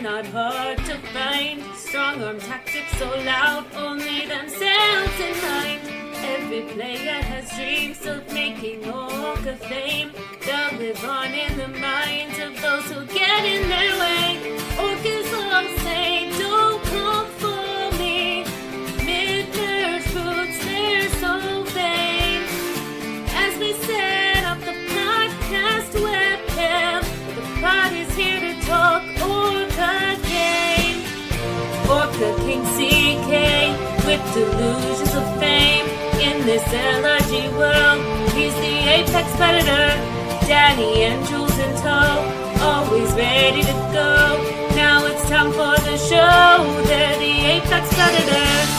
they're not hard to find. Strong arm tactics so loud, only themselves in mind. Every player has dreams of making Orca fame. They'll live on in the minds of those who get in their way. Orcas all say, don't come for me. Midners boots, they're so vain. As we set up the podcast webcam, the pod is here to talk Orca game. Orca King CK with delusions of fame. In this LRG world, he's the apex predator. Danny and Jules in tow, always ready to go. Now it's time for the show. They're the apex predators.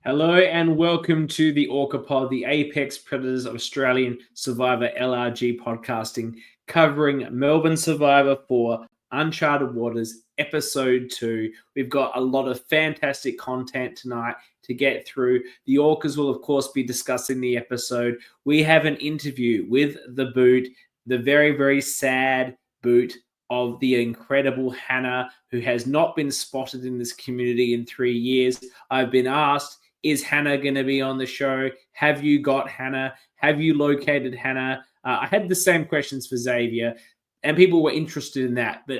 Hello and welcome to the Orca Pod, the Apex Predators of Australian Survivor LRG podcasting, covering Melbourne Survivor for Uncharted Waters, Episode 2. We've got a lot of fantastic content tonight to get through. The Orcas will, of course, be discussing the episode. We have an interview with the boot, the very, very sad boot of the incredible Hannah, who has not been spotted in this community in 3 years. I've been asked, is Hannah going to be on the show? Have you got Hannah? Have you located Hannah? I had the same questions for Xavier, and people were interested in that, but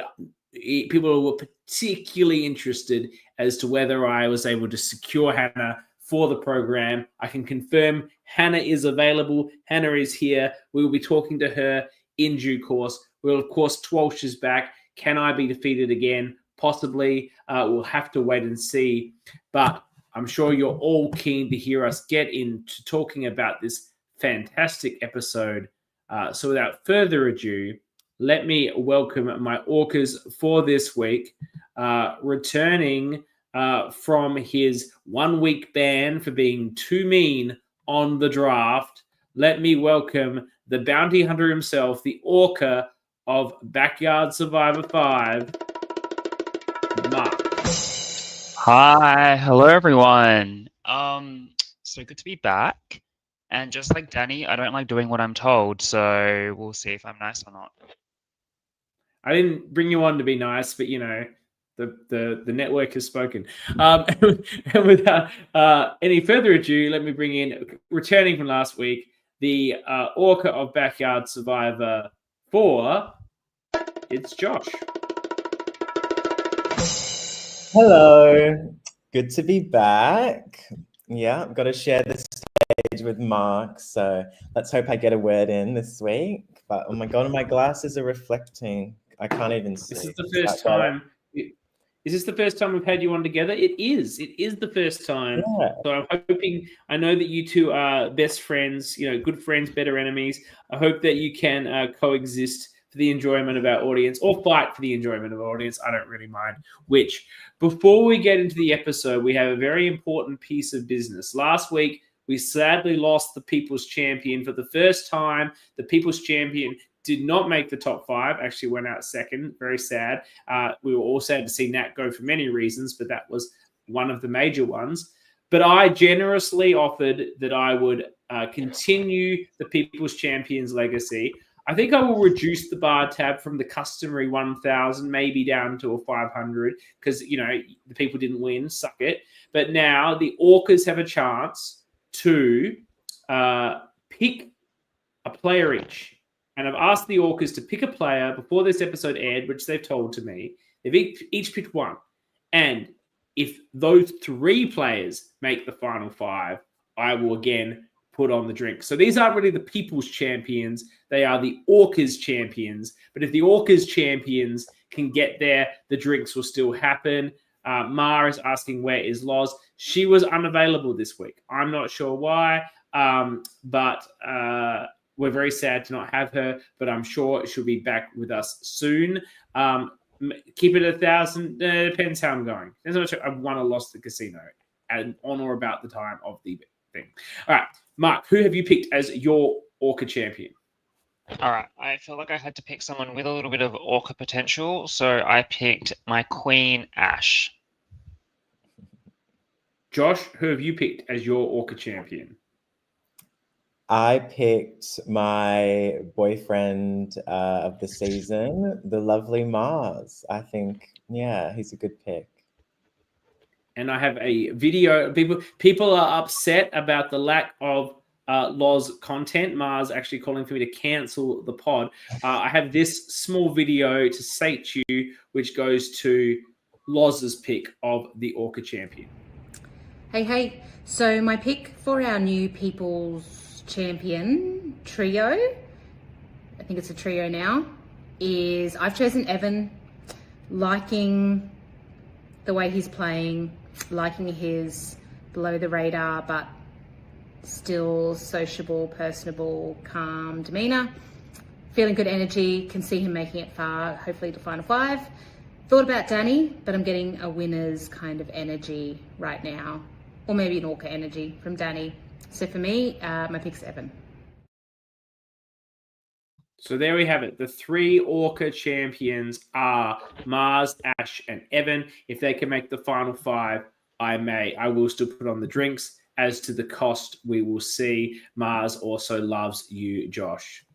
people were particularly interested as to whether I was able to secure Hannah for the program. I can confirm Hannah is available. Hannah is here. We will be talking to her in due course. Well, of course, TWIOLSH is back. Can I be defeated again? Possibly. We'll have to wait and see. But I'm sure you're all keen to hear us get into talking about this fantastic episode. So without further ado, let me welcome my Orcas for this week. Returning from his 1 week ban for being too mean on the draft, let me welcome the bounty hunter himself, the Orca of Backyard Survivor 5, Marc. Hi, hello everyone. So good to be back. And just like Danny, I don't like doing what I'm told, so we'll see if I'm nice or not. I didn't bring you on to be nice, but you know, the network has spoken. And without any further ado, let me bring in, returning from last week, the Orca of Backyard Survivor 4. It's Josh. Hello, good to be back. Yeah, I've got to share the stage with Marc, so let's hope I get a word in this week. But oh my god, my glasses are reflecting. I can't even see. This is the first time. Is this the first time we've had you on together? It is. It is the first time. Yeah. So I'm hoping. I know that you two are best friends. You know, good friends, better enemies. I hope that you can coexist for the enjoyment of our audience, or fight for the enjoyment of our audience. I don't really mind which. Before we get into the episode, we have a very important piece of business. Last week, we sadly lost the People's Champion. For the first time, the People's Champion did not make the top 5, actually went out second. Very sad. We were all sad to see Nat go for many reasons, but that was one of the major ones. But I generously offered that I would continue the People's Champion's legacy. I think I will reduce the bar tab from the customary 1,000, maybe down to a 500, because, you know, the people didn't win, suck it. But now the Orcas have a chance to pick a player each. And I've asked the Orcas to pick a player before this episode aired, which they've told to me. They've each picked one. And if those 3 players make the final 5, I will again put on the drink. So these aren't really the People's Champions. They are the Orcas champions. But if the Orcas champions can get there, the drinks will still happen. Mara is asking, where is Loz? She was unavailable this week. I'm not sure why, but we're very sad to not have her, but I'm sure she'll be back with us soon. Keep it 1,000. Depends how I'm going. Depends how much I've won or lost the casino and on or about the time of the thing. All right, Marc, who have you picked as your Orca champion? All right, I felt like I had to pick someone with a little bit of Orca potential, so I picked my Queen, Ash. Josh, who have you picked as your Orca champion? I picked my boyfriend of the season, the lovely Mars. I think, yeah, he's a good pick. And I have a video. People are upset about the lack of Loz content. Mars actually calling for me to cancel the pod. I have this small video to sate you, which goes to Loz's pick of the Orca champion. Hey. So my pick for our new People's Champion trio, I think it's a trio now, is I've chosen Evan. Liking the way he's playing, liking his below the radar but still sociable, personable, calm demeanor. Feeling good energy, can see him making it far, hopefully to final 5. Thought about Danny, but I'm getting a winner's kind of energy right now. Or maybe an Orca energy from Danny. So for me, my pick's Evan. So there we have it. The 3 Orca champions are Mars, Ash, and Evan. If they can make the final 5, I will still put on the drinks. As to the cost, we will see. Mars also loves you, Josh.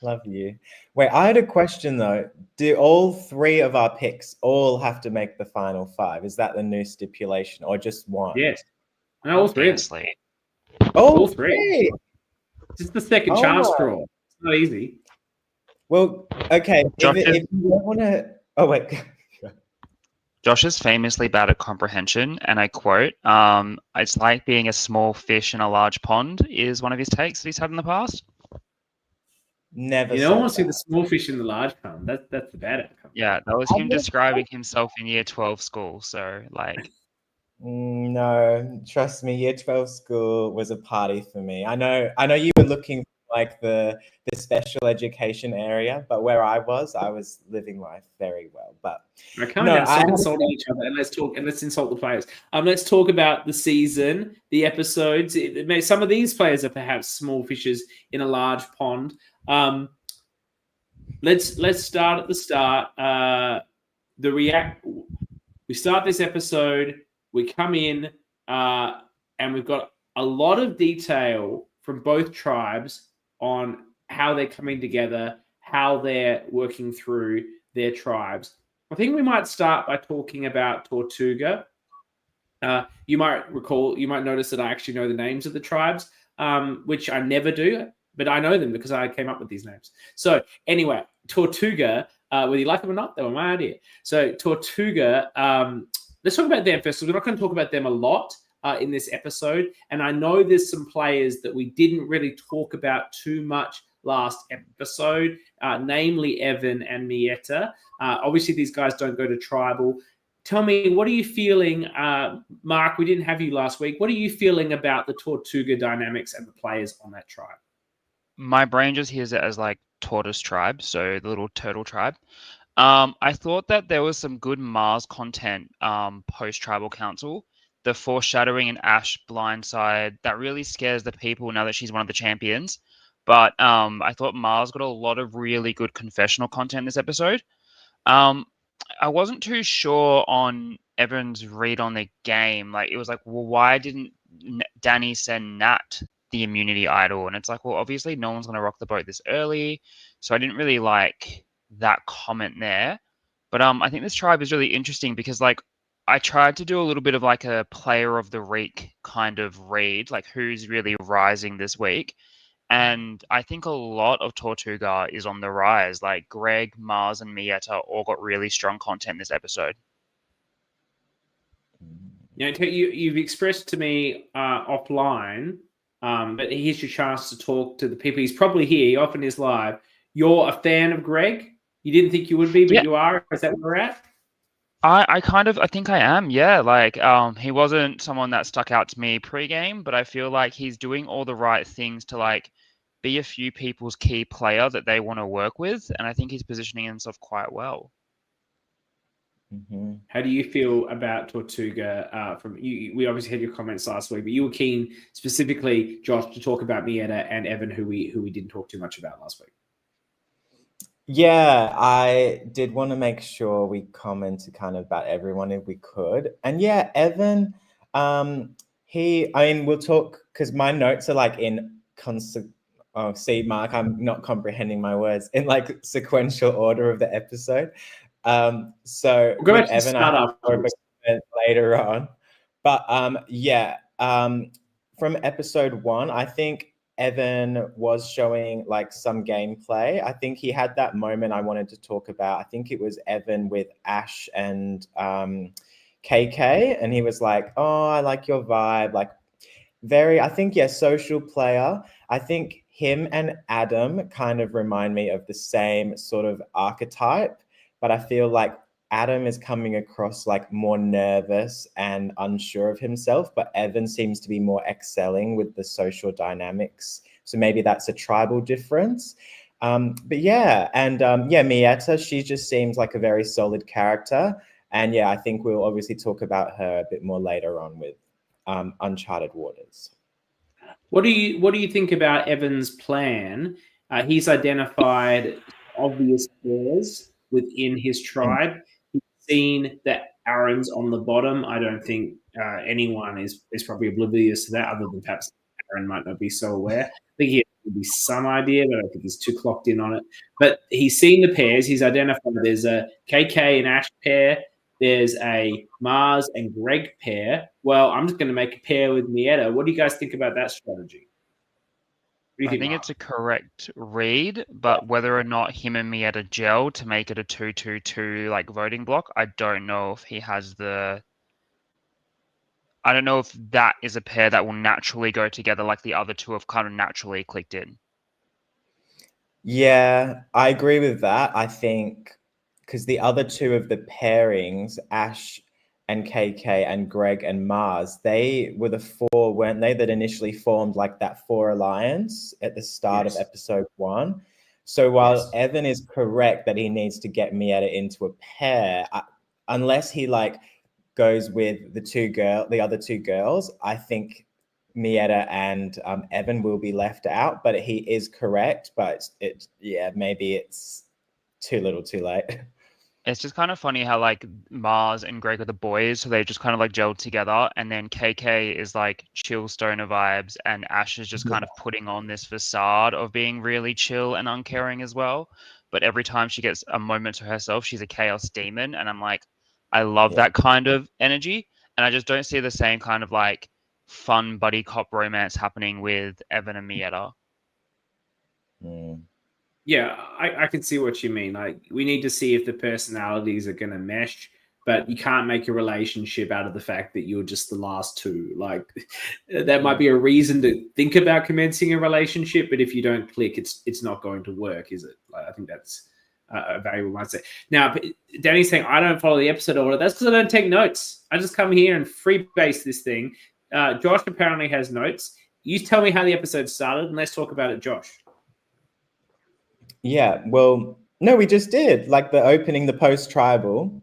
Love you. Wait, I had a question though. Do all 3 of our picks all have to make the final 5? Is that the new stipulation, or just one? Yes. No, all 3. Obviously. All 3. This is the second chance draw. It's not easy. Well, okay. If you don't want to... Oh, wait. Josh is famously bad at comprehension, and I quote, it's like being a small fish in a large pond is one of his takes that he's had in the past. Never. You don't want to see the small fish in the large pond. That's the bad outcome. Yeah, that was him describing himself in year 12 school. So, like... No, trust me, year 12 school was a party for me. I know you were looking for like the special education area, but where I was living life very well. But Stop insulting each other, and let's insult the players. Let's talk about the season, the episodes. Some of these players are perhaps small fishes in a large pond. Let's start at the start. We start this episode. We come in and we've got a lot of detail from both tribes on how they're coming together, how they're working through their tribes. I think we might start by talking about Tortuga. You might notice that I actually know the names of the tribes, which I never do, but I know them because I came up with these names. So anyway, Tortuga, whether you like them or not, they were my idea. So Tortuga, let's talk about them first. So we're not going to talk about them a lot in this episode. And I know there's some players that we didn't really talk about too much last episode, namely Evan and Mieta. Obviously, these guys don't go to tribal. Tell me, what are you feeling? Marc, we didn't have you last week. What are you feeling about the Tortuga dynamics and the players on that tribe? My brain just hears it as like tortoise tribe, so the little turtle tribe. I thought that there was some good Mars content post-Tribal Council. The foreshadowing and Ash blindside, that really scares the people now that she's one of the champions. But I thought Mars got a lot of really good confessional content this episode. I wasn't too sure on Evan's read on the game. Like, it was like, well, why didn't Danny send Nat the immunity idol? And it's like, well, obviously no one's going to rock the boat this early. So I didn't really like that comment there. But I think this tribe is really interesting because, like, I tried to do a little bit of like a player of the week kind of read, like who's really rising this week. And I think a lot of Tortuga is on the rise. Like Greg, Mars, and Mieta all got really strong content this episode. You've expressed to me offline, but here's your chance to talk to the people. He's probably here. He often is live. You're a fan of Greg? You didn't think you would be, but you are? Is that where we're at? I think I am, yeah. Like, he wasn't someone that stuck out to me pre-game, but I feel like he's doing all the right things to, like, be a few people's key player that they want to work with, and I think he's positioning himself quite well. Mm-hmm. How do you feel about Tortuga? From you, we obviously had your comments last week, but you were keen specifically, Josh, to talk about Mieta and Evan, who we didn't talk too much about last week. Yeah, I did want to make sure we commented kind of about everyone if we could. And yeah, Evan, We'll talk because my notes are like in oh, see, Mark, I'm not comprehending my words in like sequential order of the episode. So We'll go with back to Evan, I start have more of afterwards. a comment later on. But from episode 1, I think Evan was showing like some gameplay. I think he had that moment I wanted to talk about. I think it was Evan with Ash and KK, and he was like, "Oh, I like your vibe." Like, I think, yeah, social player. I think him and Adam kind of remind me of the same sort of archetype, but I feel like Adam is coming across like more nervous and unsure of himself, but Evan seems to be more excelling with the social dynamics. So maybe that's a tribal difference. But yeah, and Mieta, she just seems like a very solid character. And yeah, I think we'll obviously talk about her a bit more later on with Uncharted Waters. What do you think about Evan's plan? He's identified obvious flaws within his tribe. He's seen that Aaron's on the bottom. I don't think anyone is probably oblivious to that, other than perhaps Aaron might not be so aware. I think he has maybe some idea, but I don't think he's too clocked in on it. But he's seen the pairs. He's identified there's a KK and Ash pair. There's a Mars and Greg pair. Well, I'm just going to make a pair with Mieta. What do you guys think about that strategy? I think it's a correct read, but whether or not him and Mieta gel to make it a 2-2-2 like voting block, I don't know if he has the. I don't know if that is a pair that will naturally go together like the other two have kind of naturally clicked in. Yeah, I agree with that. I think because the other two of the pairings, Ash and KK and Greg and Mars, they were the 4, weren't they, that initially formed like that 4 alliance at the start of episode 1. So while Evan is correct that he needs to get Mieta into a pair, unless he like goes with the other two girls, I think Mieta and Evan will be left out. But he is correct. But maybe it's too little, too late. It's just kind of funny how like Mars and Greg are the boys, so they just kind of like gelled together, and then KK is like chill stoner vibes, and Ash is just kind of putting on this facade of being really chill and uncaring as well. But every time she gets a moment to herself, she's a chaos demon, and I'm like, I love that kind of energy, and I just don't see the same kind of like fun buddy cop romance happening with Evan and Mieta. Yeah, I can see what you mean. Like, we need to see if the personalities are going to mesh, but you can't make a relationship out of the fact that you're just the last two. Like, that might be a reason to think about commencing a relationship, but if you don't click, it's not going to work, is it? Like, I think that's a valuable mindset. Now, Danny's saying, I don't follow the episode order. That's because I don't take notes. I just come here and freebase this thing. Josh apparently has notes. You tell me how the episode started, and let's talk about it, Josh. Yeah, well, no, we just did like the opening, the post-tribal.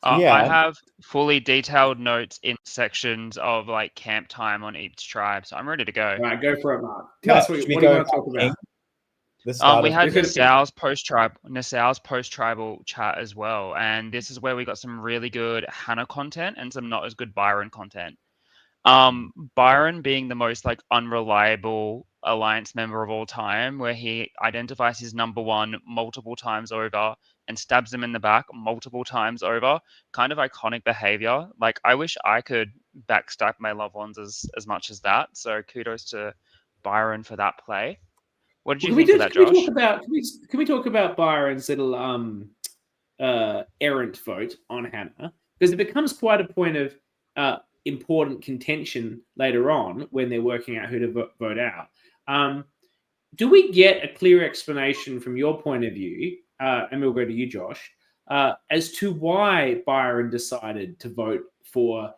I have fully detailed notes in sections of like camp time on each tribe, so I'm ready to go. All right, go for it, Mark. Tell us what do you want to talk about. We had Nassau's post-tribal chat as well, and this is where we got some really good Hannah content and some not as good Byron content. Byron being the most like unreliable alliance member of all time, where he identifies his number one multiple times over and stabs him in the back multiple times over. Kind of iconic behavior. Like, I wish I could backstab my loved ones as much as that. So kudos to Byron for that play. What did you think of that, Josh? Can we talk about Byron's little errant vote on Hannah? Because it becomes quite a point of important contention later on when they're working out who to vote out. Do we get a clear explanation from your point of view, and we'll go to you, Josh, as to why Byron decided to vote for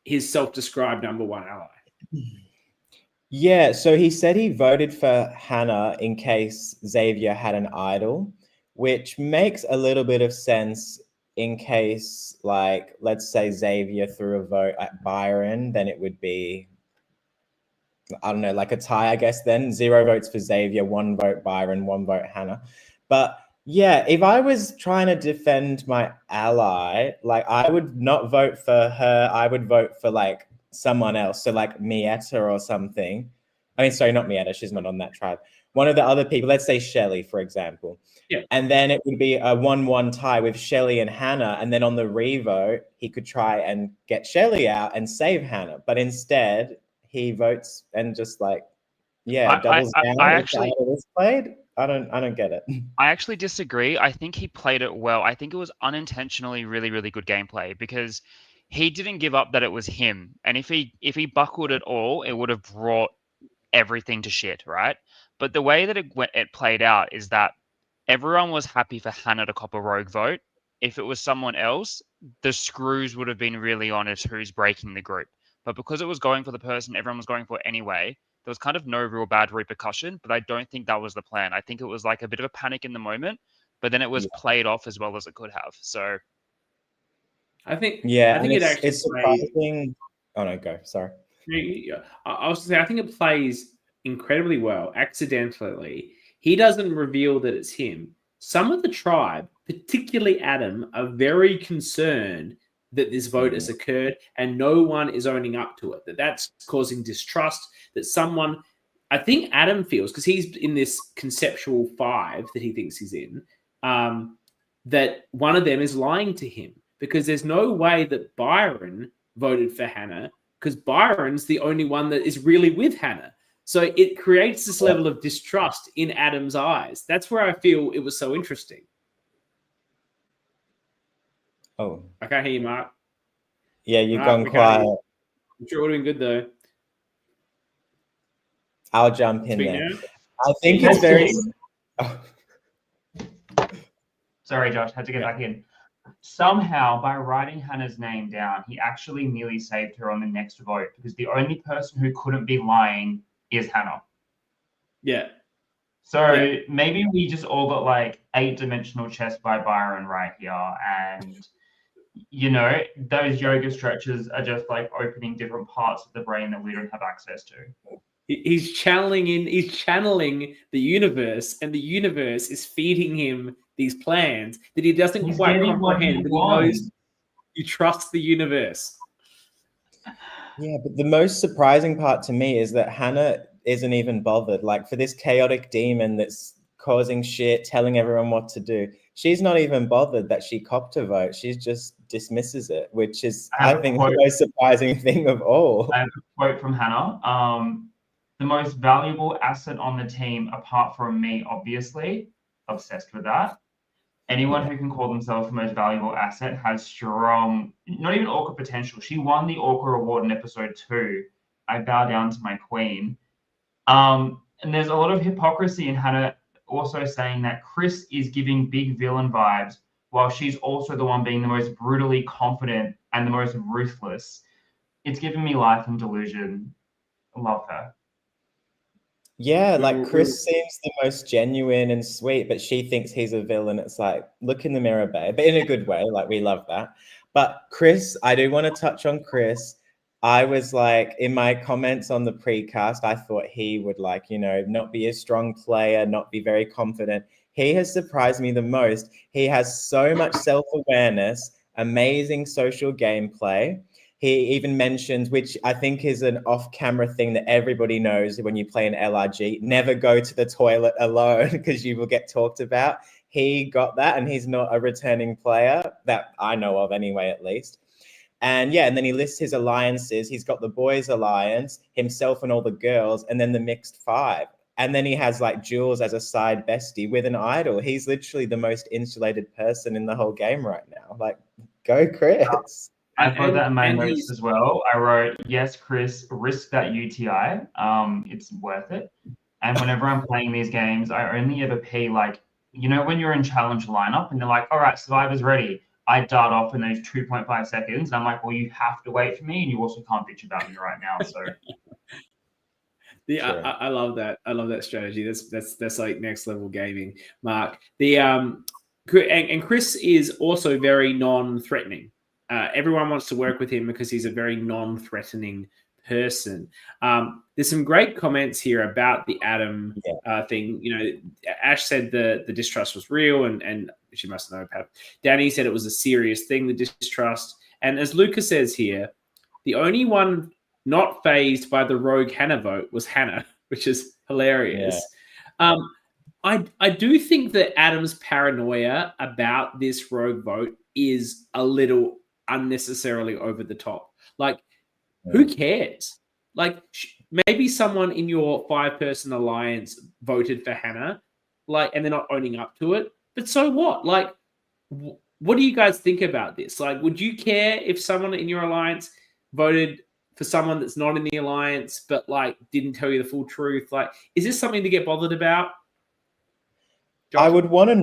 his self-described number one ally? Yeah, so he said he voted for Hannah in case Xavier had an idol, which makes a little bit of sense in case, like, let's say Xavier threw a vote at Byron, then it would be, I don't know, like a tie, I guess then. 0 votes for Xavier, 1 vote Byron, 1 vote Hannah. But Yeah, if I was trying to defend my ally, like I would not vote for her. I would vote for like someone else. So like Mietta or something. I mean, sorry, not Mietta. She's not on that tribe. One of the other people, let's say Shelley, for example. Yeah. And then it would be a 1-1 tie with Shelley and Hannah. And then on the revote, he could try and get Shelley out and save Hannah. But instead, he votes and just like, yeah, doubles down. I actually, it was played. I don't get it. I actually disagree. I think he played it well. I think it was unintentionally really, really good gameplay because he didn't give up that it was him. And if he buckled at all, it would have brought everything to shit, right? But the way that it played out is that everyone was happy for Hannah to cop a rogue vote. If it was someone else, the screws would have been really on as who's breaking the group. But because it was going for the person everyone was going for anyway, there was kind of no real bad repercussion. But I don't think that was the plan. I think it was like a bit of a panic in the moment, but then it was played off as well as it could have. So I think Yeah, I think and it actually it's surprising. Oh no, go. Sorry. I was to say I think it plays incredibly well. Accidentally, he doesn't reveal that it's him. Some of the tribe, particularly Adam, are very concerned that this vote has occurred and no one is owning up to it. That's causing distrust. That someone, I think Adam feels because he's in this conceptual 5 that he thinks he's in, that one of them is lying to him because there's no way that Byron voted for Hannah because Byron's the only one that is really with Hannah. So it creates this level of distrust in Adam's eyes. That's where I feel it was so interesting. Oh, I can't hear you, Mark. yeah, you've Mark, gone we can't hear quiet. you. I'm sure it would have been good though. I'll jump in Speak there. now. I think it's very. Sorry, Josh, had to get back in. Somehow, by writing Hannah's name down, he actually nearly saved her on the next vote because the only person who couldn't be lying is Hannah. Yeah. So maybe we just all got like 8-dimensional chess by Byron right here. And, you know, those yoga stretches are just like opening different parts of the brain that we don't have access to. He's channeling the universe, and the universe is feeding him these plans that he doesn't He's quite getting what he comprehend, but he wants. knows you trust the universe. Yeah, but the most surprising part to me is that Hannah isn't even bothered. Like for this chaotic demon that's causing shit, telling everyone what to do, she's not even bothered that she copped a vote. She just dismisses it, which is, I think, the most surprising thing of all. I have a quote from Hannah. The most valuable asset on the team, apart from me, obviously, obsessed with that. Anyone who can call themselves the most valuable asset has strong, not even Orca potential. She won the Orca award in episode 2. I bow down to my queen. And there's a lot of hypocrisy in Hannah also saying that Chris is giving big villain vibes while she's also the one being the most brutally confident and the most ruthless. It's given me life and delusion. I love her. Yeah, like Chris seems the most genuine and sweet, but she thinks he's a villain. It's like, look in the mirror, babe, but in a good way. Like, we love that. But Chris, I do want to touch on Chris. I was like, in my comments on the precast, I thought he would like, you know, not be a strong player, not be very confident. He has surprised me the most. He has so much self-awareness, amazing social gameplay. He even mentioned, which I think is an off-camera thing that everybody knows when you play an LRG, never go to the toilet alone because you will get talked about. He got that, and he's not a returning player that I know of anyway, at least. And yeah, and then he lists his alliances. He's got the boys' alliance, himself and all the girls, and then the mixed 5. And then he has like Jules as a side bestie with an idol. He's literally the most insulated person in the whole game right now. Like, go Chris. I put that in my notes as well. I wrote, yes, Chris, risk that UTI. It's worth it. And whenever I'm playing these games, I only ever pay like, you know, when you're in challenge lineup and they're like, all right, survivor's ready. I dart off in those 2.5 seconds. And I'm like, well, you have to wait for me. And you also can't bitch about me right now. So yeah, Sure. I love that. I love that strategy. That's like next level gaming, Mark. And Chris is also very non-threatening. Everyone wants to work with him because he's a very non-threatening person. There's some great comments here about the Adam thing. You know, Ash said the distrust was real, and she must know. Danny said it was a serious thing, the distrust. And as Lucas says here, the only one not fazed by the rogue Hannah vote was Hannah, which is hilarious. Yeah. I do think that Adam's paranoia about this rogue vote is a little unnecessarily over the top. Like, who cares? Like, maybe someone in your 5-person alliance voted for Hannah, like, and they're not owning up to it. But so what? Like, what do you guys think about this? Like, would you care if someone in your alliance voted for someone that's not in the alliance, but like didn't tell you the full truth? Like, is this something to get bothered about? Josh? I would want to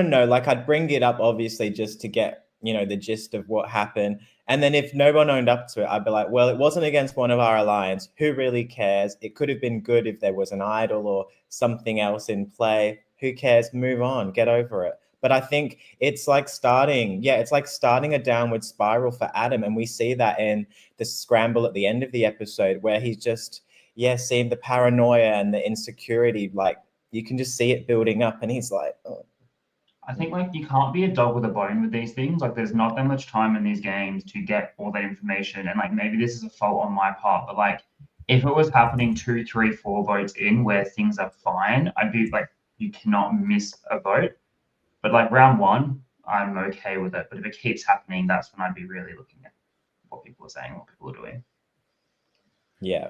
know. Like, I'd bring it up, obviously, just to get, you know, the gist of what happened. And then if no one owned up to it, I'd be like, well, it wasn't against one of our alliance. Who really cares? It could have been good if there was an idol or something else in play. Who cares? Move on. Get over it. But I think it's like starting a downward spiral for Adam. And we see that in the scramble at the end of the episode where he's just, seeing the paranoia and the insecurity. Like, you can just see it building up and he's like, oh. I think, like, you can't be a dog with a bone with these things. Like, there's not that much time in these games to get all that information. And, like, maybe this is a fault on my part, but, like, if it was happening 2, 3, 4 votes in where things are fine, I'd be like, you cannot miss a vote. But, like, round 1, I'm okay with it. But if it keeps happening, that's when I'd be really looking at what people are saying, what people are doing. Yeah.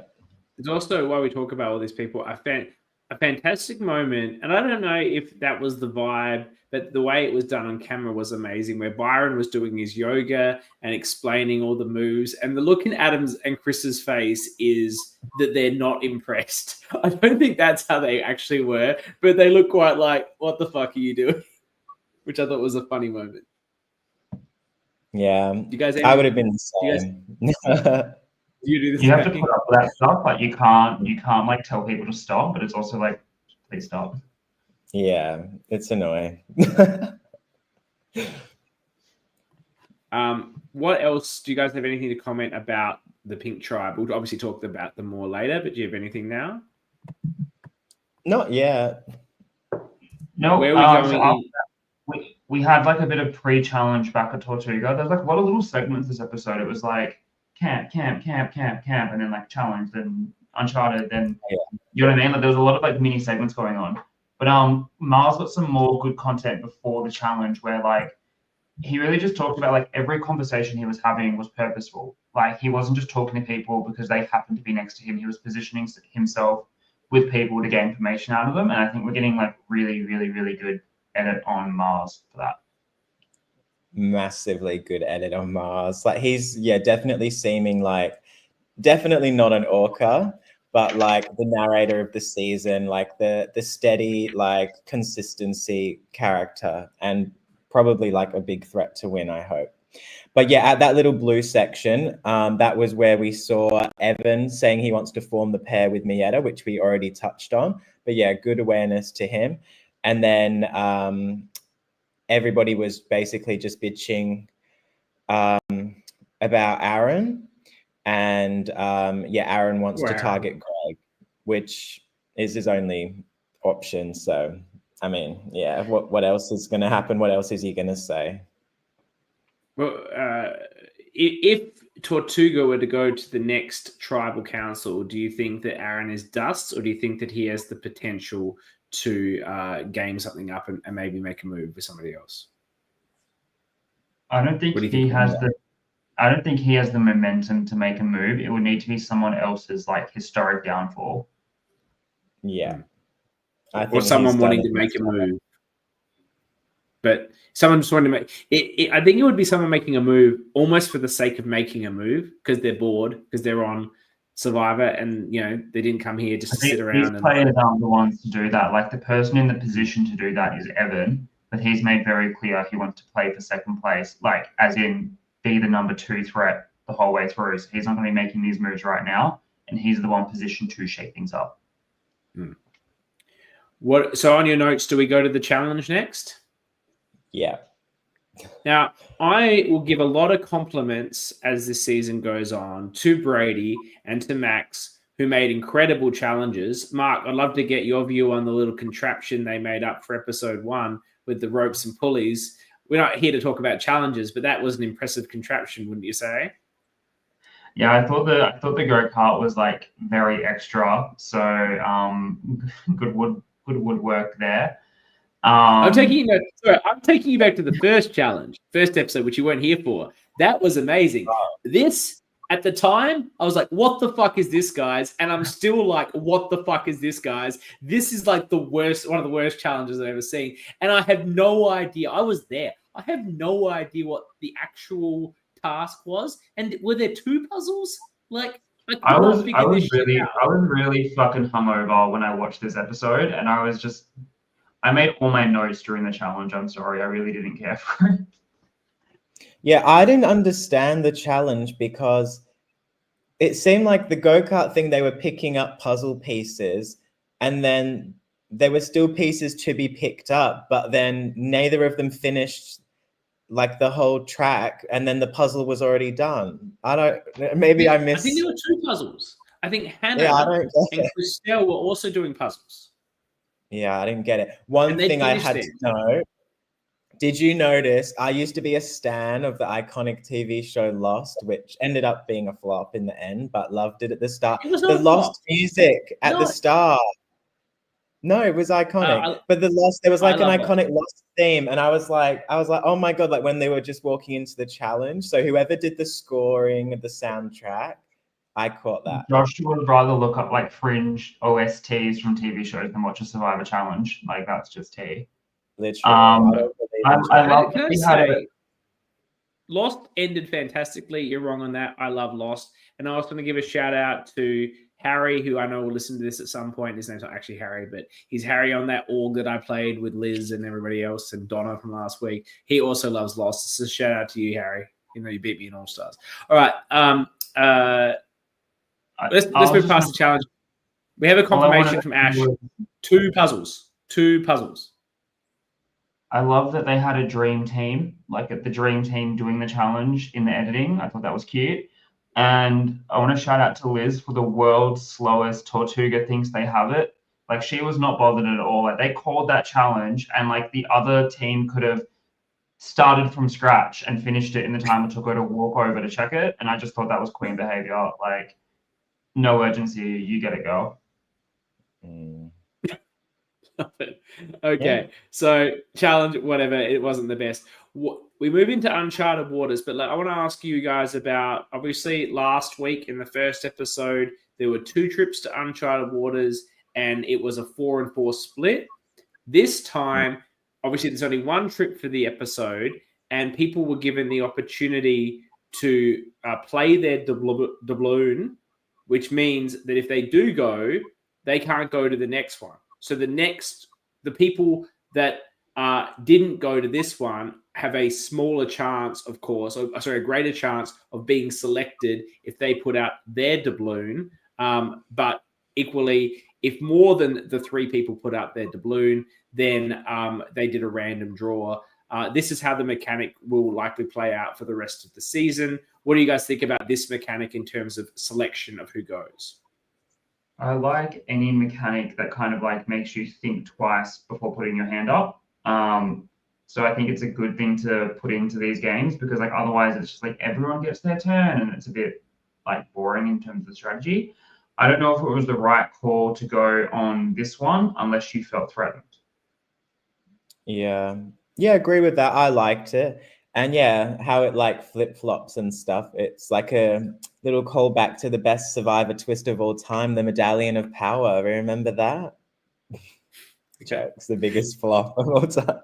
It's also why we talk about all these people. I found a fantastic moment, and I don't know if that was the vibe, but the way it was done on camera was amazing, where Byron was doing his yoga and explaining all the moves, and the look in Adam's and Chris's face is that they're not impressed. I don't think that's how they actually were, but they look quite like, what the fuck are you doing? Which I thought was a funny moment. Yeah. You guys, I would have been the same. You have to put up with that stuff. Like, you can't like tell people to stop, but it's also like, please stop. Yeah, it's annoying. What else? Do you guys have anything to comment about the Pink Tribe? We'll obviously talk about them more later, but do you have anything now? Not yet. No. Where are we going? We had like a bit of pre-challenge back at Tortuga. There's like a lot of little segments this episode. It was like camp, and then like challenge, then Uncharted, then you know what I mean? Like, there was a lot of like mini segments going on. But Mars got some more good content before the challenge where like he really just talked about like every conversation he was having was purposeful. Like, he wasn't just talking to people because they happened to be next to him. He was positioning himself with people to get information out of them. And I think we're getting like really, really, really good edit on Mars for that. Massively good edit on Mars. Like, he's definitely seeming like definitely not an orca, but like the narrator of the season, like the steady, like consistency character, and probably like a big threat to win, I hope. But yeah, at that little blue section, that was where we saw Evan saying he wants to form the pair with Mieta, which we already touched on. But yeah, good awareness to him. And then everybody was basically just bitching about Aaron. And Aaron wants to target Greg, which is his only option. So, I mean, yeah, what else is going to happen? What else is he going to say? Well, if Tortuga were to go to the next tribal council, do you think that Aaron is dust, or do you think that he has the potential to game something up and maybe make a move with somebody else? I don't think he has the momentum to make a move. It would need to be someone else's like historic downfall. Yeah. Or someone wanting to make a move. But someone just wanting to make it. I think it would be someone making a move almost for the sake of making a move, because they're bored, because they're on Survivor, and you know they didn't come here just to sit around. These players aren't the ones to do that. Like, the person in the position to do that is Evan, but he's made very clear he wants to play for second place, like as in be the number 2 threat the whole way through. So he's not going to be making these moves right now, and he's the one positioned to shake things up. So on your notes, do we go to the challenge next? Yeah. Now, I will give a lot of compliments as this season goes on to Brady and to Max, who made incredible challenges. Mark, I'd love to get your view on the little contraption they made up for episode 1 with the ropes and pulleys. We're not here to talk about challenges, but that was an impressive contraption, wouldn't you say? Yeah, I thought the go-kart was like very extra. So good woodwork there. I'm taking you back to the first episode, which you weren't here for. That was amazing. This, at the time, I was like, what the fuck is this, guys? And I'm still like, what the fuck is this, guys? This is like one of the worst challenges I've ever seen. And I have no idea. I was there. I have no idea what the actual task was. And were there 2 puzzles? Like, I was really fucking hungover when I watched this episode, and I made all my notes during the challenge. I'm sorry, I really didn't care for it. Yeah, I didn't understand the challenge because it seemed like the go-kart thing, they were picking up puzzle pieces, and then there were still pieces to be picked up, but then neither of them finished like the whole track, and then the puzzle was already done. I missed. I think there were 2 puzzles. I think Hannah and Christelle were also doing puzzles. Yeah, I didn't get it. One thing I had to know, did you notice, I used to be a stan of the iconic TV show Lost, which ended up being a flop in the end, but loved it at the start. The Lost music at the start. No, it was iconic. But there was like an iconic Lost theme, and I was like, oh my God, like when they were just walking into the challenge. So whoever did the scoring of the soundtrack, I caught that. Josh would rather look up like fringe OSTs from TV shows than watch a Survivor challenge. Like that's just tea. Literally. I love that we had it. Lost ended fantastically. You're wrong on that. I love Lost. And I was going to give a shout out to Harry, who I know will listen to this at some point. His name's not actually Harry, but he's Harry on that org that I played with Liz and everybody else and Donna from last week. He also loves Lost. So shout out to you, Harry. You know, you beat me in All Stars. All right. Let's move past the challenge. We have a confirmation from Ash. 2 puzzles. 2 puzzles. I love that they had a dream team, like the dream team doing the challenge in the editing. I thought that was cute. And I want to shout out to Liz for the world's slowest Tortuga thinks they have it. Like she was not bothered at all. Like they called that challenge and like the other team could have started from scratch and finished it in the time it took her to walk over to check it. And I just thought that was queen behavior. Like no urgency. You get it, girl. Okay, so challenge, whatever, it wasn't the best. We move into Uncharted Waters, but I want to ask you guys about, obviously last week in the first episode, there were 2 trips to Uncharted Waters and it was a 4-4 split. This time, obviously there's only 1 trip for the episode and people were given the opportunity to play their doubloon, which means that if they do go, they can't go to the next one. So the people that didn't go to this one have a smaller chance, of course, a greater chance of being selected if they put out their doubloon. But equally, if more than the 3 people put out their doubloon, then they did a random draw. This is how the mechanic will likely play out for the rest of the season. What do you guys think about this mechanic in terms of selection of who goes? I like any mechanic that kind of like makes you think twice before putting your hand up. So I think it's a good thing to put into these games because like otherwise it's just like everyone gets their turn and it's a bit like boring in terms of strategy. I don't know if it was the right call to go on this one unless you felt threatened. Yeah, agree with that. I liked it. And yeah, how it like flip-flops and stuff. It's like a little callback to the best Survivor twist of all time, the Medallion of Power. Remember that? Jokes, the biggest flop of all time.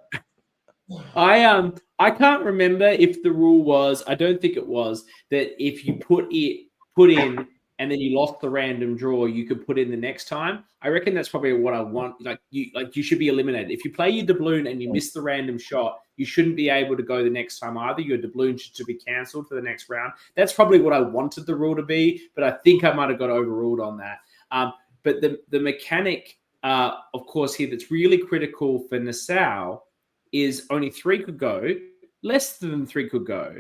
I can't remember if the rule was, I don't think it was, that if you put in and then you lost the random draw, you could put in the next time. I reckon that's probably what I want. You should be eliminated. If you play your doubloon and you miss the random shot, you shouldn't be able to go the next time either. Your doubloon should be cancelled for the next round. That's probably what I wanted the rule to be, but I think I might have got overruled on that. But the mechanic, of course, here that's really critical for Nassau is only 3 could go. less than 3 could go.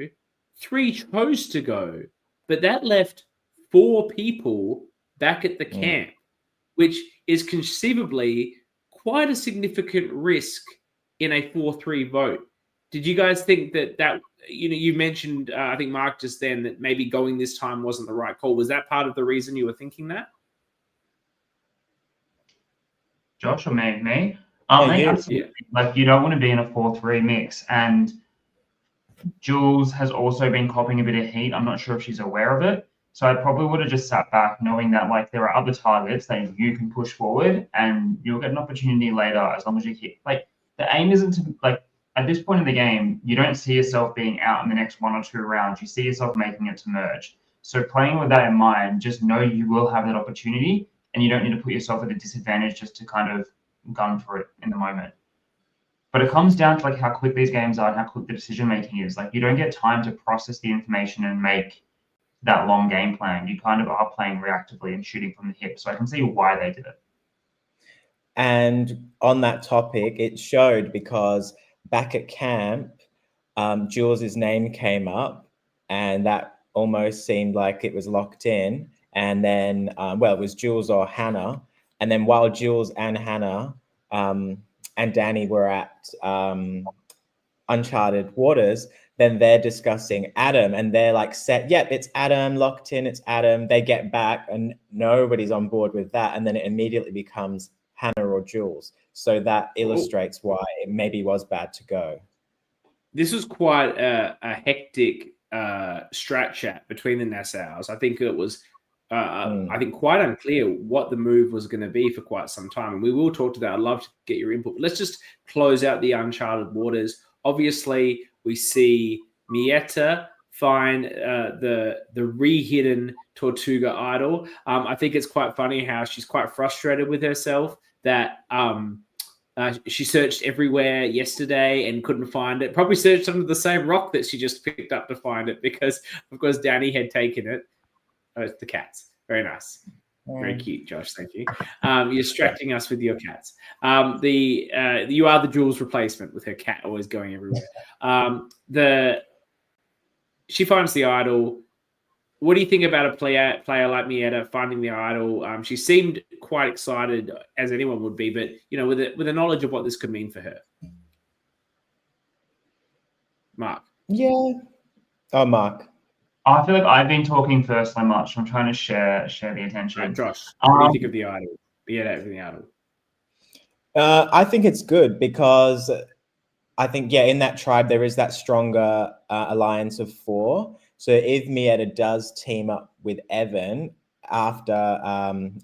3 chose to go, but that left 4 people back at the camp, which is conceivably quite a significant risk in a 4-3 vote. Did you guys think that you mentioned, I think Mark just then, that maybe going this time wasn't the right call. Was that part of the reason you were thinking that? Josh or me? Me? Yeah, Mate, you. absolutely. Like, you don't want to be in a 4-3 mix. And Jules has also been copping a bit of heat. I'm not sure if she's aware of it. So I probably would have just sat back knowing that, like, there are other targets that you can push forward and you'll get an opportunity later as long as you keep, like, the aim isn't to, like, at this point in the game, you don't see yourself being out in the next 1 or 2 rounds. You see yourself making it to merge. So playing with that in mind, just know you will have that opportunity and you don't need to put yourself at a disadvantage just to kind of gun for it in the moment. But it comes down to, like, how quick these games are and how quick the decision making is. Like, you don't get time to process the information and make that long game plan. You kind of are playing reactively and shooting from the hip. So I can see why they did it. And on that topic, it showed because back at camp, Jules's name came up, and that almost seemed like it was locked in. And then, it was Jules or Hannah. And then while Jules and Hannah and Danny were at Uncharted Waters, then they're discussing Adam, and they're like, set, yep, it's Adam, locked in, it's Adam. They get back and nobody's on board with that. And then it immediately becomes Hannah or Jules. So that illustrates why it maybe was bad to go. This was quite a hectic strat chat between the Nassaus. I think it was, I think, quite unclear what the move was going to be for quite some time. And we will talk to that. I'd love to get your input. But let's just close out the Uncharted Waters. Obviously, we see Mieta find the re-hidden Tortuga idol. I think it's quite funny how she's quite frustrated with herself that she searched everywhere yesterday and couldn't find it. Probably searched under the same rock that she just picked up to find it because, of course, Danny had taken it. Oh, it's the cats. Very nice. Very cute, Josh. Thank you. You're distracting us with your cats. You are the Jules replacement with her cat always going everywhere. She finds the idol. What do you think about a player like Mieta finding the idol? She seemed quite excited, as anyone would be, but with a knowledge of what this could mean for her. Mark. Yeah. Oh, Mark. I feel like I've been talking first so much. I'm trying to share the attention. Josh, what do you think of the idol? The idol. I think it's good because I think, in that tribe, there is that stronger alliance of 4. So if Mieta does team up with Evan after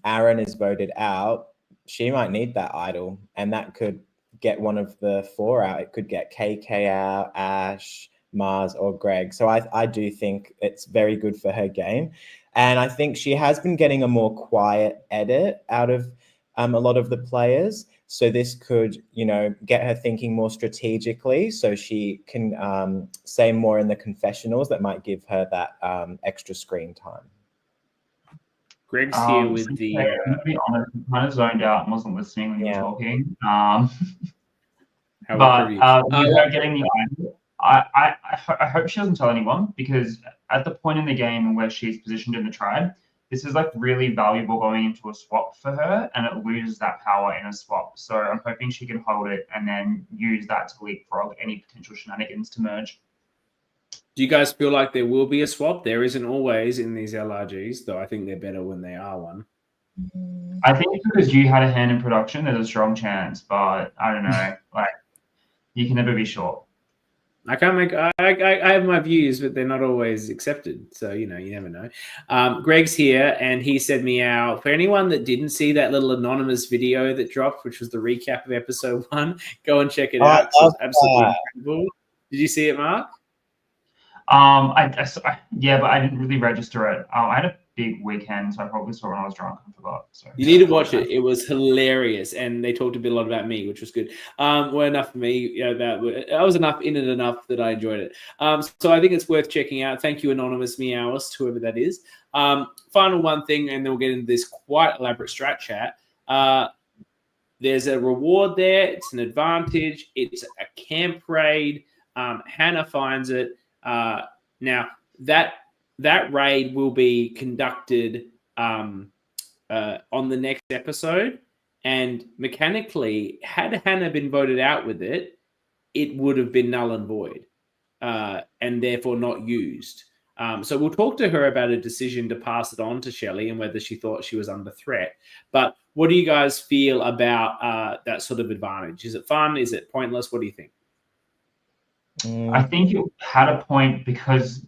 Aaron is voted out, she might need that idol. And that could get one of the 4 out. It could get KK out, Ash, Mars, or Greg. So I do think it's very good for her game. And I think she has been getting a more quiet edit out of a lot of the players. So this could, get her thinking more strategically so she can say more in the confessionals that might give her that extra screen time. Greg's here with the... I'm to be honest, I kind of zoned out and wasn't listening when you were talking. Without getting the idea, I hope she doesn't tell anyone, because at the point in the game and where she's positioned in the tribe, this is like really valuable going into a swap for her, and it loses that power in a swap. So I'm hoping she can hold it and then use that to leapfrog any potential shenanigans to merge. Do you guys feel like there will be a swap? There isn't always in these LRGs, though I think they're better when they are one. I think because you had a hand in production, there's a strong chance, but I don't know. Like, you can never be sure. I can't make. I have my views, but they're not always accepted. So you never know. Greg's here, and he said meow. For anyone that didn't see that little anonymous video that dropped, which was the recap of episode 1, go and check it out. It's absolutely incredible. Did you see it, Mark? But I didn't really register it. I had a big weekend, so I probably saw it when I was drunk and forgot. So you need to watch it. It was hilarious, and they talked a lot about me, which was good. Well, enough for me. I was enough in it enough that I enjoyed it. So I think it's worth checking out. Thank you, anonymous meowist, whoever that is. Final one thing, and then we'll get into this quite elaborate strat chat. There's a reward there. It's an advantage. It's a camp raid. Hannah finds it. Now that raid will be conducted on the next episode, and mechanically, had Hannah been voted out with it, it would have been null and void, and therefore not used. So we'll talk to her about a decision to pass it on to Shelley and whether she thought she was under threat. But what do you guys feel about that sort of advantage? Is it fun? Is it pointless? What do you think? I think it had a point because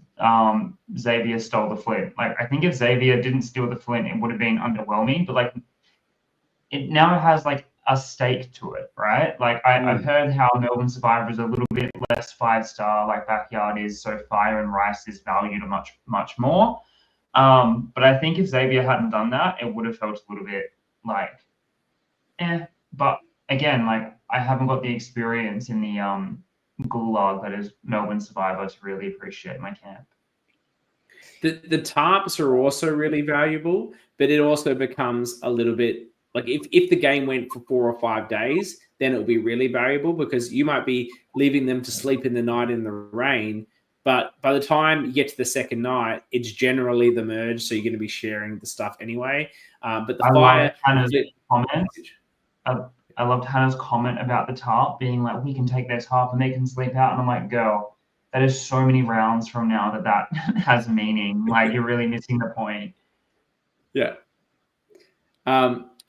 Xavier stole the flint. Like, I think if Xavier didn't steal the flint, it would have been underwhelming. But like, it now has like a stake to it, right? Like, I've heard how Melbourne Survivor is a little bit less 5-star, like Backyard is. So Fire and Rice is valued much more. But I think if Xavier hadn't done that, it would have felt a little bit like, But again, like, I haven't got the experience in the gulag that is Melbourne Survivor to really appreciate my camp. The tarps are also really valuable, but it also becomes a little bit like if the game went for 4 or 5 days, then it would be really valuable because you might be leaving them to sleep in the night in the rain. But by the time you get to the second night, it's generally the merge, so you're going to be sharing the stuff anyway. But the fire comment. I loved Hannah's comment about the tarp being like, we can take their tarp and they can sleep out. And I'm like, girl, that is so many rounds from now that has meaning. Like, you're really missing the point. Yeah.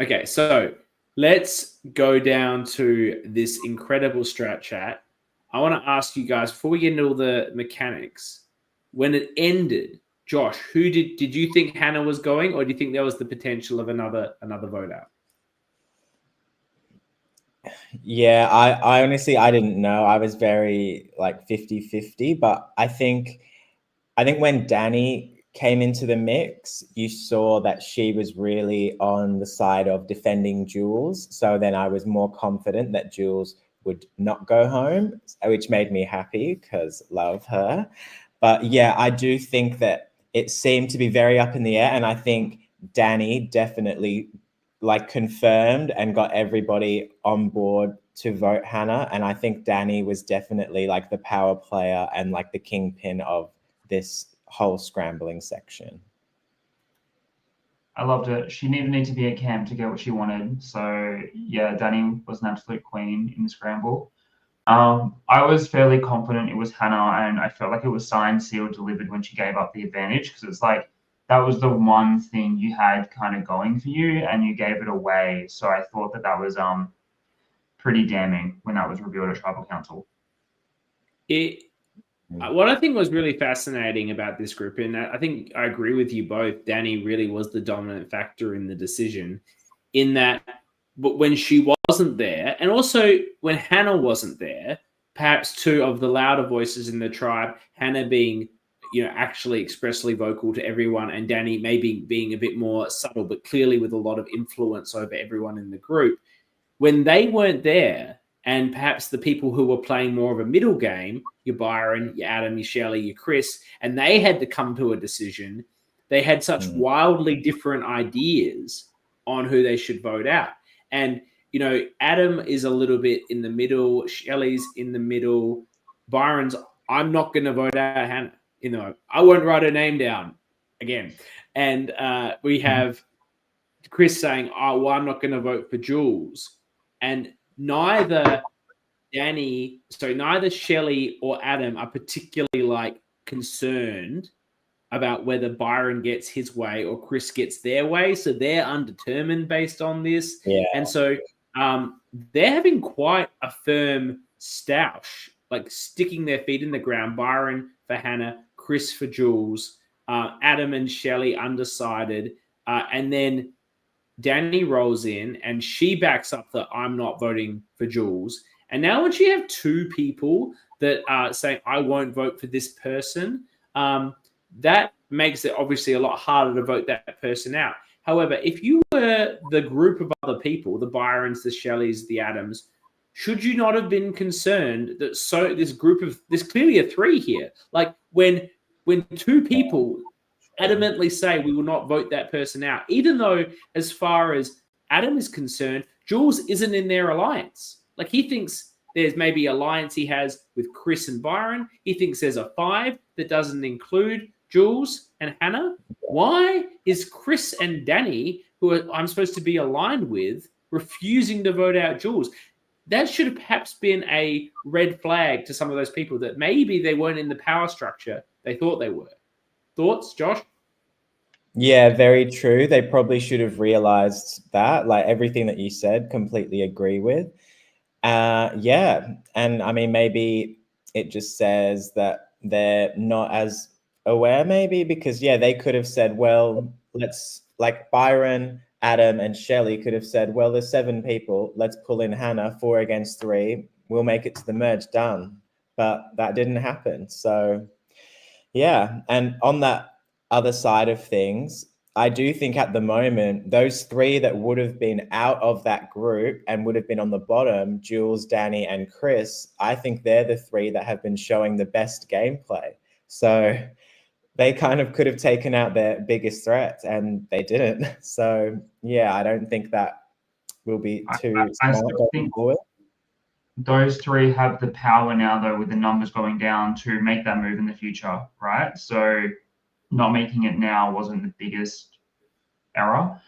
Okay, so let's go down to this incredible strat chat. I want to ask you guys, before we get into all the mechanics, when it ended, Josh, did you think Hannah was going, or do you think there was the potential of another vote out? Yeah, I honestly, I didn't know. I was very like 50-50, but I think when Danny came into the mix, you saw that she was really on the side of defending Jules. So then I was more confident that Jules would not go home, which made me happy because love her. But yeah, I do think that it seemed to be very up in the air. And I think Danny definitely like confirmed and got everybody on board to vote Hannah. And I think Danny was definitely like the power player and like the kingpin of this whole scrambling section. I loved it. She didn't need to be at camp to get what she wanted. So yeah, Danny was an absolute queen in the scramble. I was fairly confident it was Hannah, and I felt like it was signed, sealed, delivered when she gave up the advantage, because it's like that was the one thing you had kind of going for you, and you gave it away. So I thought that was pretty damning when that was revealed at Tribal Council. What I think was really fascinating about this group, and I think I agree with you both, Danny really was the dominant factor in the decision, in that but when she wasn't there, and also when Hannah wasn't there, perhaps two of the louder voices in the tribe, Hannah being actually expressly vocal to everyone, and Danny maybe being a bit more subtle, but clearly with a lot of influence over everyone in the group. When they weren't there, and perhaps the people who were playing more of a middle game, your Byron, your Adam, your Shelley, your Chris, and they had to come to a decision, they had such wildly different ideas on who they should vote out. And, Adam is a little bit in the middle, Shelley's in the middle, Byron's, I'm not going to vote out Hannah. I won't write her name down again. And we have Chris saying, oh, well, I'm not going to vote for Jules. And neither Shelley or Adam are particularly concerned about whether Byron gets his way or Chris gets their way. So they're undetermined based on this. Yeah. And so they're having quite a firm stoush, sticking their feet in the ground. Byron for Hannah, Chris for Jules, Adam and Shelley undecided. And then Danny rolls in and she backs up that I'm not voting for Jules. And now when you have two people that are saying, I won't vote for this person, that makes it obviously a lot harder to vote that person out. However, if you were the group of other people, the Byrons, the Shelleys, the Adams, should you not have been concerned that there's clearly a three here? When two people adamantly say we will not vote that person out, even though as far as Adam is concerned, Jules isn't in their alliance. He thinks There's maybe alliance he has with Chris and Byron. He thinks there's a 5 that doesn't include Jules and Hannah. Why is Chris and Danny, who I'm supposed to be aligned with, refusing to vote out Jules? That should have perhaps been a red flag to some of those people that maybe they weren't in the power structure they thought they were. Thoughts, Josh? Yeah, very true. They probably should have realized that. Like everything that you said, completely agree with. Yeah, and I mean, maybe it just says that they're not as aware, maybe, because yeah, they could have said, well, let's, like Byron, Adam, and Shelley could have said, well, there's 7 people, let's pull in Hannah, 4 against 3, we'll make it to the merge, done. But that didn't happen. So yeah, and on that other side of things, I do think at the moment, those 3 that would have been out of that group and would have been on the bottom, Jules, Danny, and Chris, I think they're the 3 that have been showing the best gameplay. So they kind of could have taken out their biggest threat and they didn't. So yeah, I don't think that will be too I smart still going think forward. those 3 have the power now, though, with the numbers going down to make that move in the future, right? So not making it now wasn't the biggest error.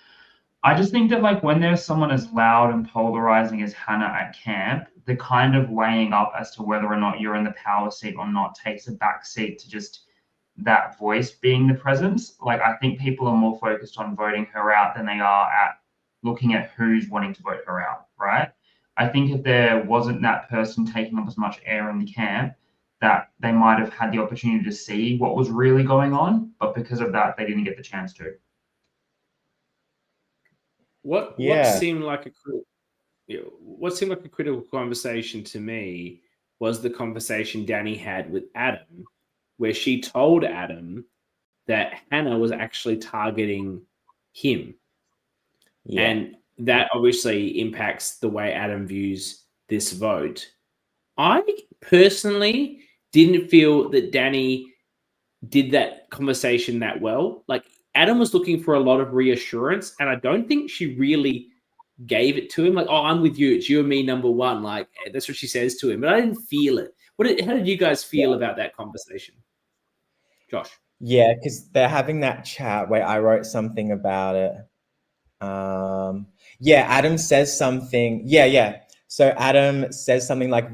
I just think that like when there's someone as loud and polarizing as Hannah at camp, the kind of weighing up as to whether or not you're in the power seat or not takes a back seat to just that voice being the presence. Like I think people are more focused on voting her out than they are at looking at who's wanting to vote her out, right? I think if there wasn't that person taking up as much air in the camp, that they might have had the opportunity to see what was really going on, but because of that, they didn't get the chance to. What seemed like a critical conversation to me was the conversation Danny had with Adam, where she told Adam that Hannah was actually targeting him. Yeah. And that obviously impacts the way Adam views this vote. I personally didn't feel that Danny did that conversation that well. Like Adam was looking for a lot of reassurance, and I don't think she really gave it to him. Like, oh, I'm with you. It's you and me, number one. Like that's what she says to him. But I didn't feel it. How did you guys feel about that conversation? Josh? Yeah, because they're having that chat where I wrote something about it. Yeah, Adam says something. Yeah. So Adam says something like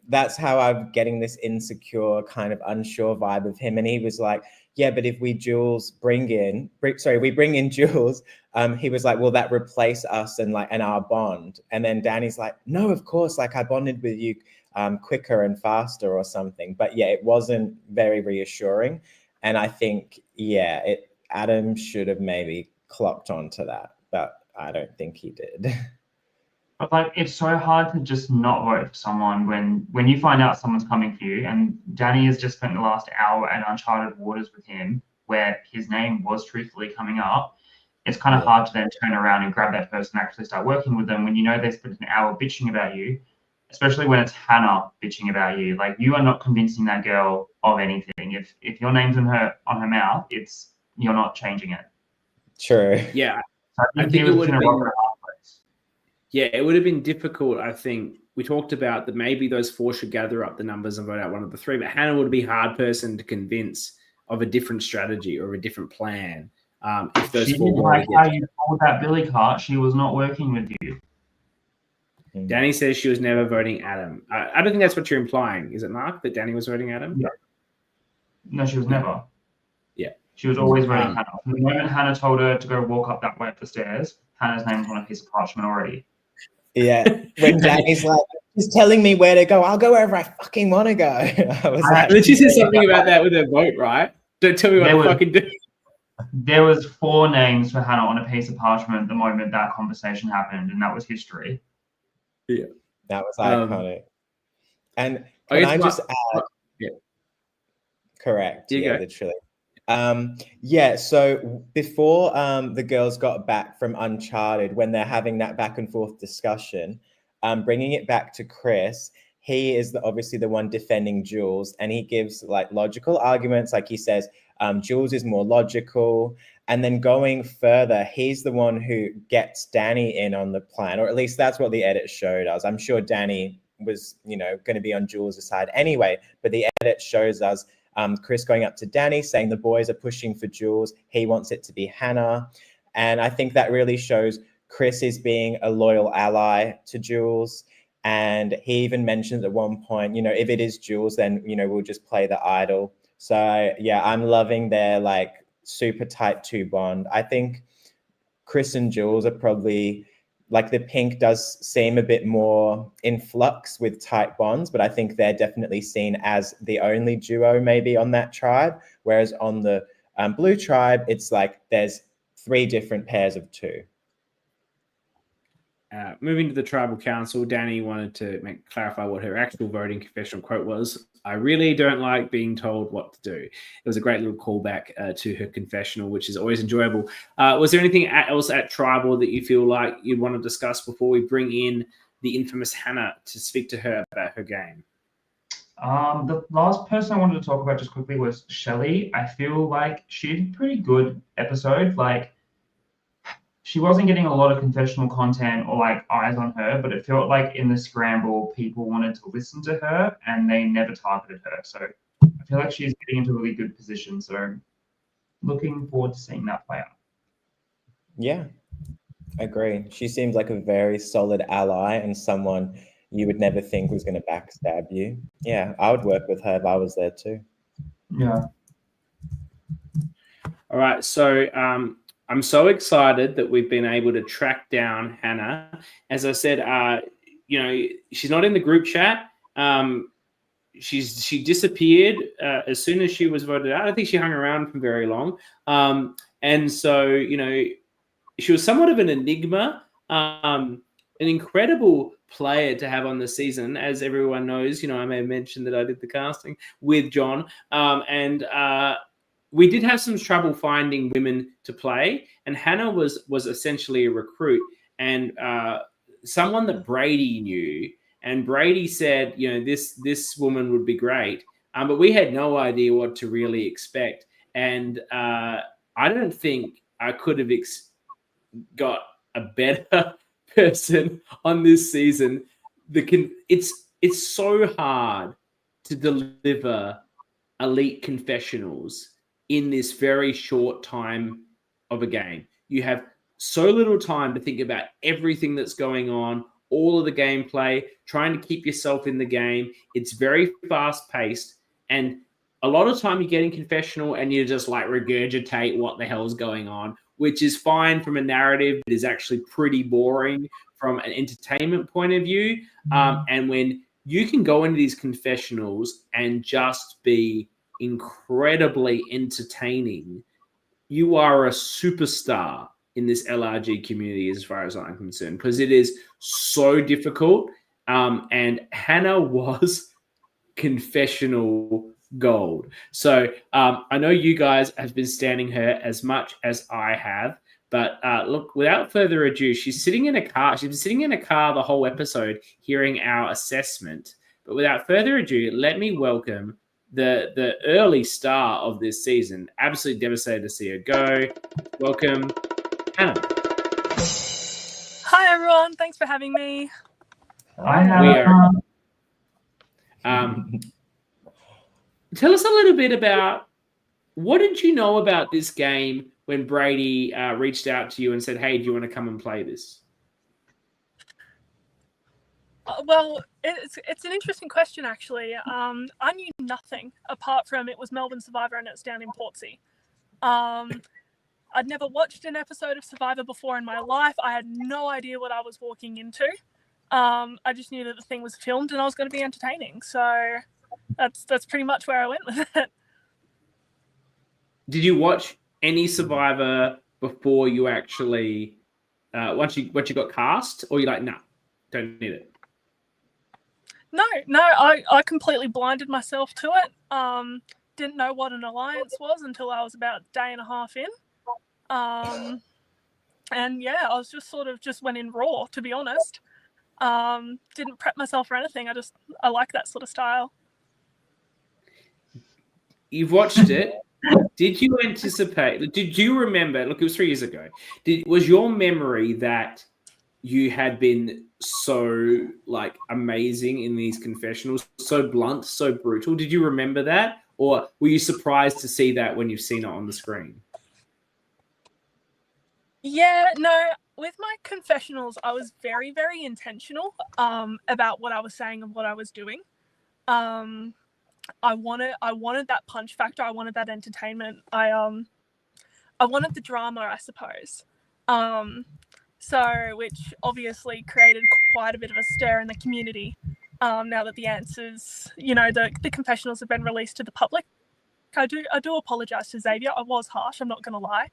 that's how I'm getting this insecure, kind of unsure vibe of him. And he was like, yeah, but if we bring in Jules, he was like, will that replace us and our bond? And then Danny's like, no, of course, like I bonded with you quicker and faster or something. But yeah, it wasn't very reassuring. And I think, Adam should have maybe clocked onto that, but I don't think he did. But like, it's so hard to just not vote for someone when you find out someone's coming for you. And Danny has just spent the last hour at Uncharted waters with him, where his name was truthfully coming up. It's kind of hard to then turn around and grab that person and actually start working with them when you know they spent an hour bitching about you, especially when it's Hannah bitching about you. Like you are not convincing that girl of anything. If your name's on her mouth, you're not changing it. True. Yeah. I think it would have been. Yeah, it would have been difficult. I think we talked about that maybe those 4 should gather up the numbers and vote out one of the 3, but Hannah would be a hard person to convince of a different strategy or a different plan. If those she 4 didn't like how you pulled that Billy cart, she was not working with you. Danny says she was never voting Adam. I don't think that's what you're implying. Is it, Mark, that Danny was voting Adam? Yeah. No, she was never. Yeah. She was always voting Hannah. From the moment Hannah told her to go walk up that way up the stairs, Hannah's name was on a piece of parchment already. Yeah, when Danny's like, he's telling me where to go, I'll go wherever I fucking want to go. I was like, then she said something about that with her vote, right? Don't tell me what to fucking do. There was 4 names for Hannah on a piece of parchment the moment that conversation happened, and that was history. Yeah, that was iconic. And can I just add? Yeah. Correct. Yeah, literally. So before the girls got back from Uncharted, when they're having that back and forth discussion, bringing it back to Chris, he is obviously the one defending Jules, and he gives like logical arguments. Like he says, Jules is more logical. And then going further, he's the one who gets Danny in on the plan, or at least that's what the edit showed us. I'm sure Danny was, you know, going to be on Jules' side anyway. But the edit shows us Chris going up to Danny saying the boys are pushing for Jules. He wants it to be Hannah. And I think that really shows Chris is being a loyal ally to Jules. And he even mentions at one point, you know, if it is Jules, then, you know, we'll just play the idol. So yeah, I'm loving their like super tight 2 bond. I think Chris and Jules are probably, like, the pink does seem a bit more in flux with tight bonds, but I think they're definitely seen as the only duo maybe on that tribe. Whereas on the blue tribe, it's like there's 3 different pairs of 2. Moving to the tribal council, Danny wanted to clarify what her actual voting confessional quote was. I really don't like being told what to do. It was a great little callback to her confessional, which is always enjoyable. Was there anything else at tribal that you feel like you'd want to discuss before we bring in the infamous Hannah to speak to her about her game? The last person I wanted to talk about just quickly was Shelley. I feel like she did a pretty good episode. Like, she wasn't getting a lot of confessional content or like eyes on her, but it felt like in the scramble, people wanted to listen to her and they never targeted her. So I feel like she's getting into a really good position. So looking forward to seeing that play out. Yeah, agree. She seems like a very solid ally and someone you would never think was going to backstab you. Yeah, I would work with her if I was there too. Yeah. All right, so I'm so excited that we've been able to track down Hannah. As I said, you know, she's not in the group chat. She disappeared as soon as she was voted out. I don't think she hung around for very long. And so, you know, she was somewhat of an enigma, an incredible player to have on the season. As everyone knows, you know, I may have mentioned that I did the casting with John. We did have some trouble finding women to play, and Hannah was essentially a recruit and someone that Brady knew. And Brady said, you know, this woman would be great, but we had no idea what to really expect. And I don't think I could have got a better person on this season. It's so hard to deliver elite confessionals in this very short time of a game. You have so little time to think about everything that's going on, all of the gameplay, trying to keep yourself in the game. It's very fast paced. And a lot of time you get in confessional and you just like regurgitate what the hell's going on, which is fine from a narrative. It is actually pretty boring from an entertainment point of view. And when you can go into these confessionals and just be incredibly entertaining, you are a superstar in this LRG community as far as I'm concerned, because it is so difficult. And Hannah was confessional gold. So I know you guys have been standing her as much as I have, but look, without further ado, she's sitting in a car. She's been sitting in a car the whole episode hearing our assessment. But without further ado, let me welcome the early star of this season. Absolutely devastated to see her go. Welcome, Hannah. Hi everyone, thanks for having me. Hi, Hannah. Tell us a little bit about, what did you know about this game when Brady reached out to you and said, hey, do you want to come and play this? Well, it's an interesting question, actually. I knew nothing apart from it was Melbourne Survivor and it's down in Portsea. I'd never watched an episode of Survivor before in my life. I had no idea what I was walking into. I just knew that the thing was filmed and I was going to be entertaining. So that's pretty much where I went with it. Did you watch any Survivor before you actually, once you got cast, or you're like, nah, don't need it? No, I completely blinded myself to it. Didn't know what an alliance was until I was about a day and a half in. And yeah, I was just went in raw, to be honest. Didn't prep myself for anything. I like that sort of style. You've watched it. Did you anticipate? Did you remember? Look, it was 3 years ago. Was your memory that you had been so like amazing in these confessionals, so blunt, so brutal. Did you remember that, or were you surprised to see that when you've seen it on the screen? Yeah, no, with my confessionals, I was very, very intentional about what I was saying and what I was doing. I wanted that punch factor. I wanted that entertainment. I wanted the drama, I suppose. So which obviously created quite a bit of a stir in the community. Now that the answers, the confessionals have been released to the public. I do apologize to Xavier. I was harsh. I'm not going to lie.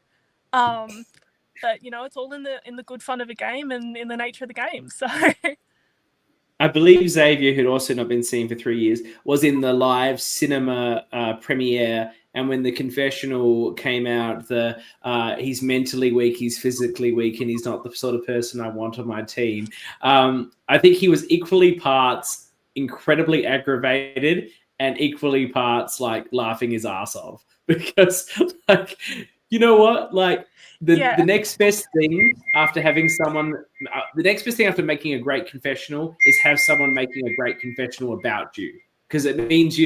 But it's all in the good fun of a game and in the nature of the game. So I believe Xavier, who'd also not been seen for 3 years, was in the live cinema premiere. And when the confessional came out, he's mentally weak, he's physically weak, and he's not the sort of person I want on my team. I think he was equally parts incredibly aggravated and equally parts like laughing his ass off. Because, like, you know what? Like, the next best thing after having someone, the next best thing after making a great confessional is have someone making a great confessional about you, because it means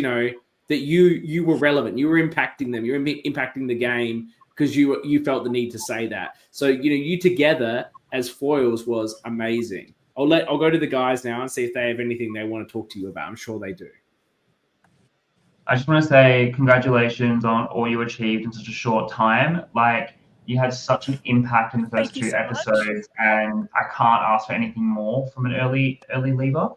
that you were relevant, you were impacting them, you're impacting the game because you felt the need to say that. So you together as foils was amazing. I'll go to the guys now and see if they have anything they want to talk to you about. I'm sure they do. I just want to say congratulations on all you achieved in such a short time. Like, you had such an impact in the first two episodes, and I can't ask for anything more from an early leaver.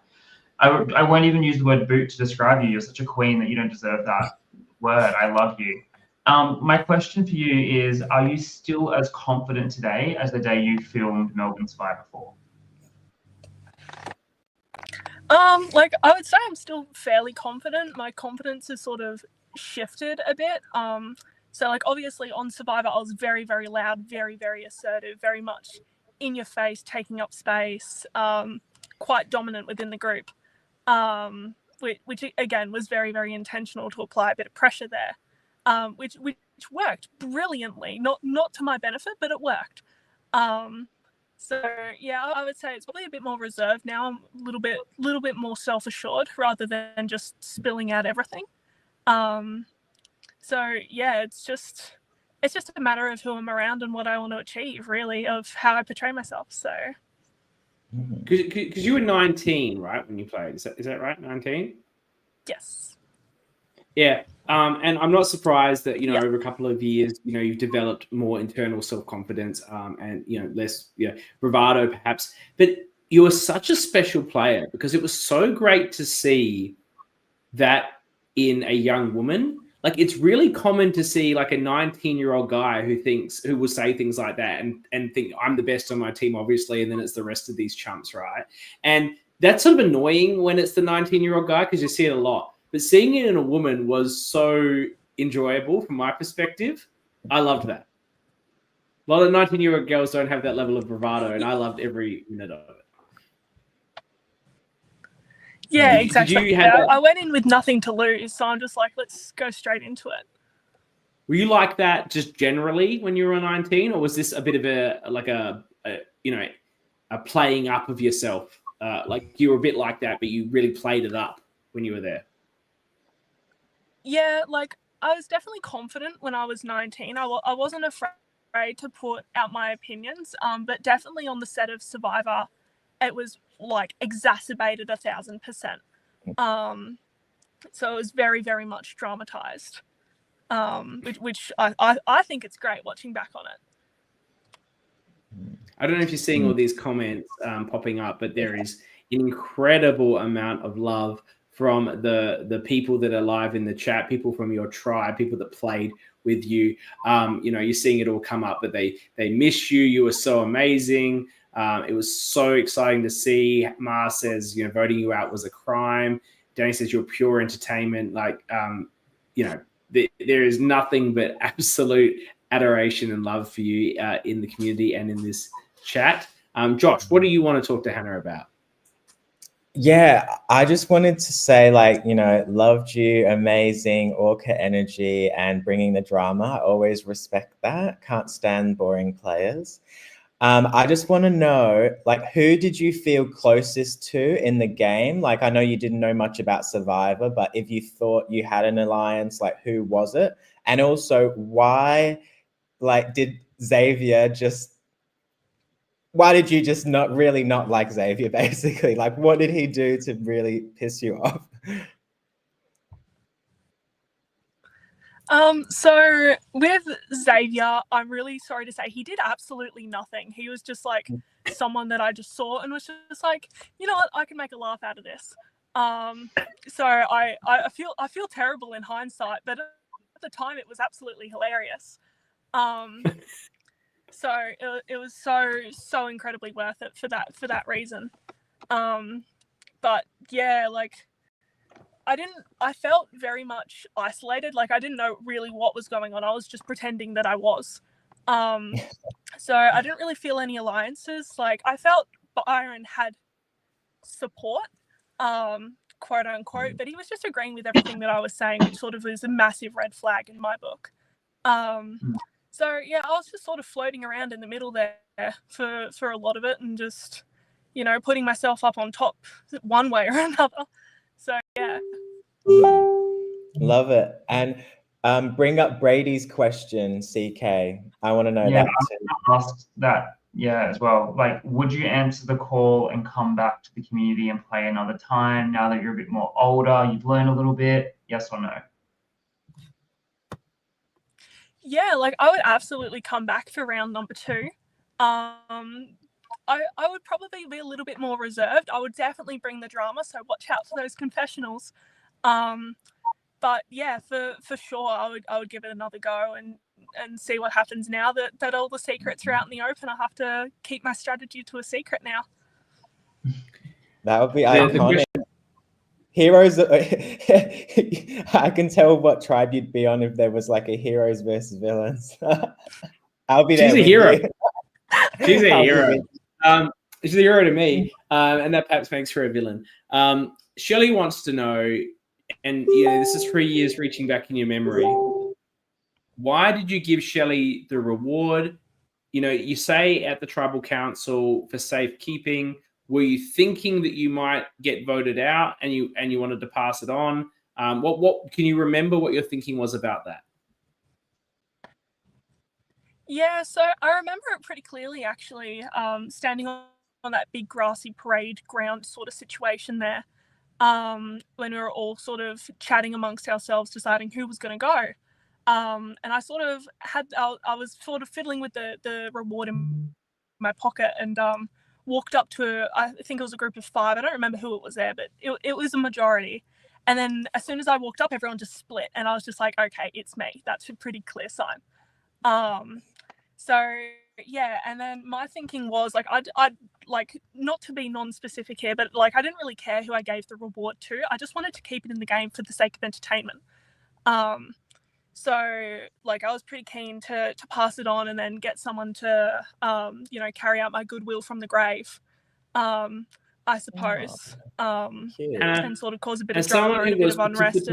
I won't even use the word boot to describe you. You're such a queen that you don't deserve that word. I love you. My question for you is, are you still as confident today as the day you filmed Melbourne Survivor 4? Like, I would say I'm still fairly confident. My confidence has sort of shifted a bit. So, like, obviously on Survivor, I was very, very loud, very, very assertive, very much in your face, taking up space, quite dominant within the group, which again was very, very intentional to apply a bit of pressure there, which worked brilliantly. Not to my benefit, but it worked. So yeah, I would say it's probably a bit more reserved now. I'm a little bit more self-assured rather than just spilling out everything. So yeah, it's just a matter of who I'm around and what I want to achieve, really, of how I portray myself. So because you were 19, right, when you played? Is that right? 19? Yes. Yeah. And I'm not surprised that over a couple of years, you've developed more internal self-confidence and less bravado perhaps. But you were such a special player because it was so great to see that in a young woman. Like, it's really common to see like a 19-year-old guy who will say things like that and think I'm the best on my team, obviously, and then it's the rest of these chumps, right? And that's sort of annoying when it's the 19-year-old guy because you see it a lot. But seeing it in a woman was so enjoyable from my perspective. I loved that. A lot of 19-year-old girls don't have that level of bravado, and I loved every minute of it. Yeah, exactly. I went in with nothing to lose, so I'm just like, let's go straight into it. Were you like that just generally when you were 19, or was this a bit of a playing up of yourself? Like you were a bit like that, but you really played it up when you were there? Yeah, like I was definitely confident when I was 19. I wasn't afraid to put out my opinions, but definitely on the set of Survivor, it was like exacerbated 1,000%. So it was very, very much dramatized, which I think it's great watching back on it. I don't know if you're seeing all these comments popping up, but there is an incredible amount of love from the people that are live in the chat, people from your tribe, people that played with you. You're seeing it all come up, but they miss you. You were so amazing. It was so exciting to see. Mar says, voting you out was a crime. Danny says you're pure entertainment. Like, there is nothing but absolute adoration and love for you in the community and in this chat. Josh, what do you want to talk to Hannah about? Yeah, I just wanted to say, loved you, amazing, Orca energy and bringing the drama. I always respect that. Can't stand boring players. I just want to know, like, who did you feel closest to in the game? Like, I know you didn't know much about Survivor, but if you thought you had an alliance, like, who was it? And also, why, like, did Xavier just... Why did you just not like Xavier, basically? Like, what did he do to really piss you off? So with Xavier, I'm really sorry to say he did absolutely nothing. He was just like someone that I just saw and was just like, you know what, I can make a laugh out of this. So I feel terrible in hindsight, but at the time it was absolutely hilarious. So it was so incredibly worth it for that reason. But yeah, like I felt very much isolated. Like I didn't know really what was going on. I was just pretending that I was. So I didn't really feel any alliances. Like I felt Byron had support, quote unquote, but he was just agreeing with everything that I was saying, which sort of was a massive red flag in my book. So yeah, I was just sort of floating around in the middle there for a lot of it and just, you know, putting myself up on top one way or another. So yeah. Love it. And bring up Brady's question, CK. I want to know that too. I asked that, as well. Like, would you answer the call and come back to the community and play another time now that you're a bit more older, you've learned a little bit? Yes or no? Yeah, like I would absolutely come back for round number 2. I would probably be a little bit more reserved. I would definitely bring the drama, so watch out for those confessionals. But yeah, for sure, I would give it another go and see what happens now that all the secrets are out in the open. I have to keep my strategy to a secret now. That would be iconic. Heroes. I can tell what tribe you'd be on if there was like a heroes versus villains. I'll be there. She's a hero. She's a I'll hero. She's a hero to me, and that perhaps makes her a villain. Shelley wants to know, and this is 3 years reaching back in your memory. Why did you give Shelley the reward? You know, you say at the tribal council for safekeeping. Were you thinking that you might get voted out, and you wanted to pass it on? What can you remember what your thinking was about that? Yeah, so I remember it pretty clearly, actually, standing on that big grassy parade ground sort of situation there, when we were all sort of chatting amongst ourselves, deciding who was going to go. And I sort of I was sort of fiddling with the reward in my pocket and walked up to, I think it was a group of 5. I don't remember who it was there, but it was a majority. And then as soon as I walked up, everyone just split. And I was just like, okay, it's me. That's a pretty clear sign. So yeah, and then my thinking was like, I'd like, not to be non-specific here, but like I didn't really care who I gave the reward to. I just wanted to keep it in the game for the sake of entertainment. So like I was pretty keen to pass it on and then get someone to carry out my goodwill from the grave, I suppose, and sort of cause a bit of drama and a bit of unrest.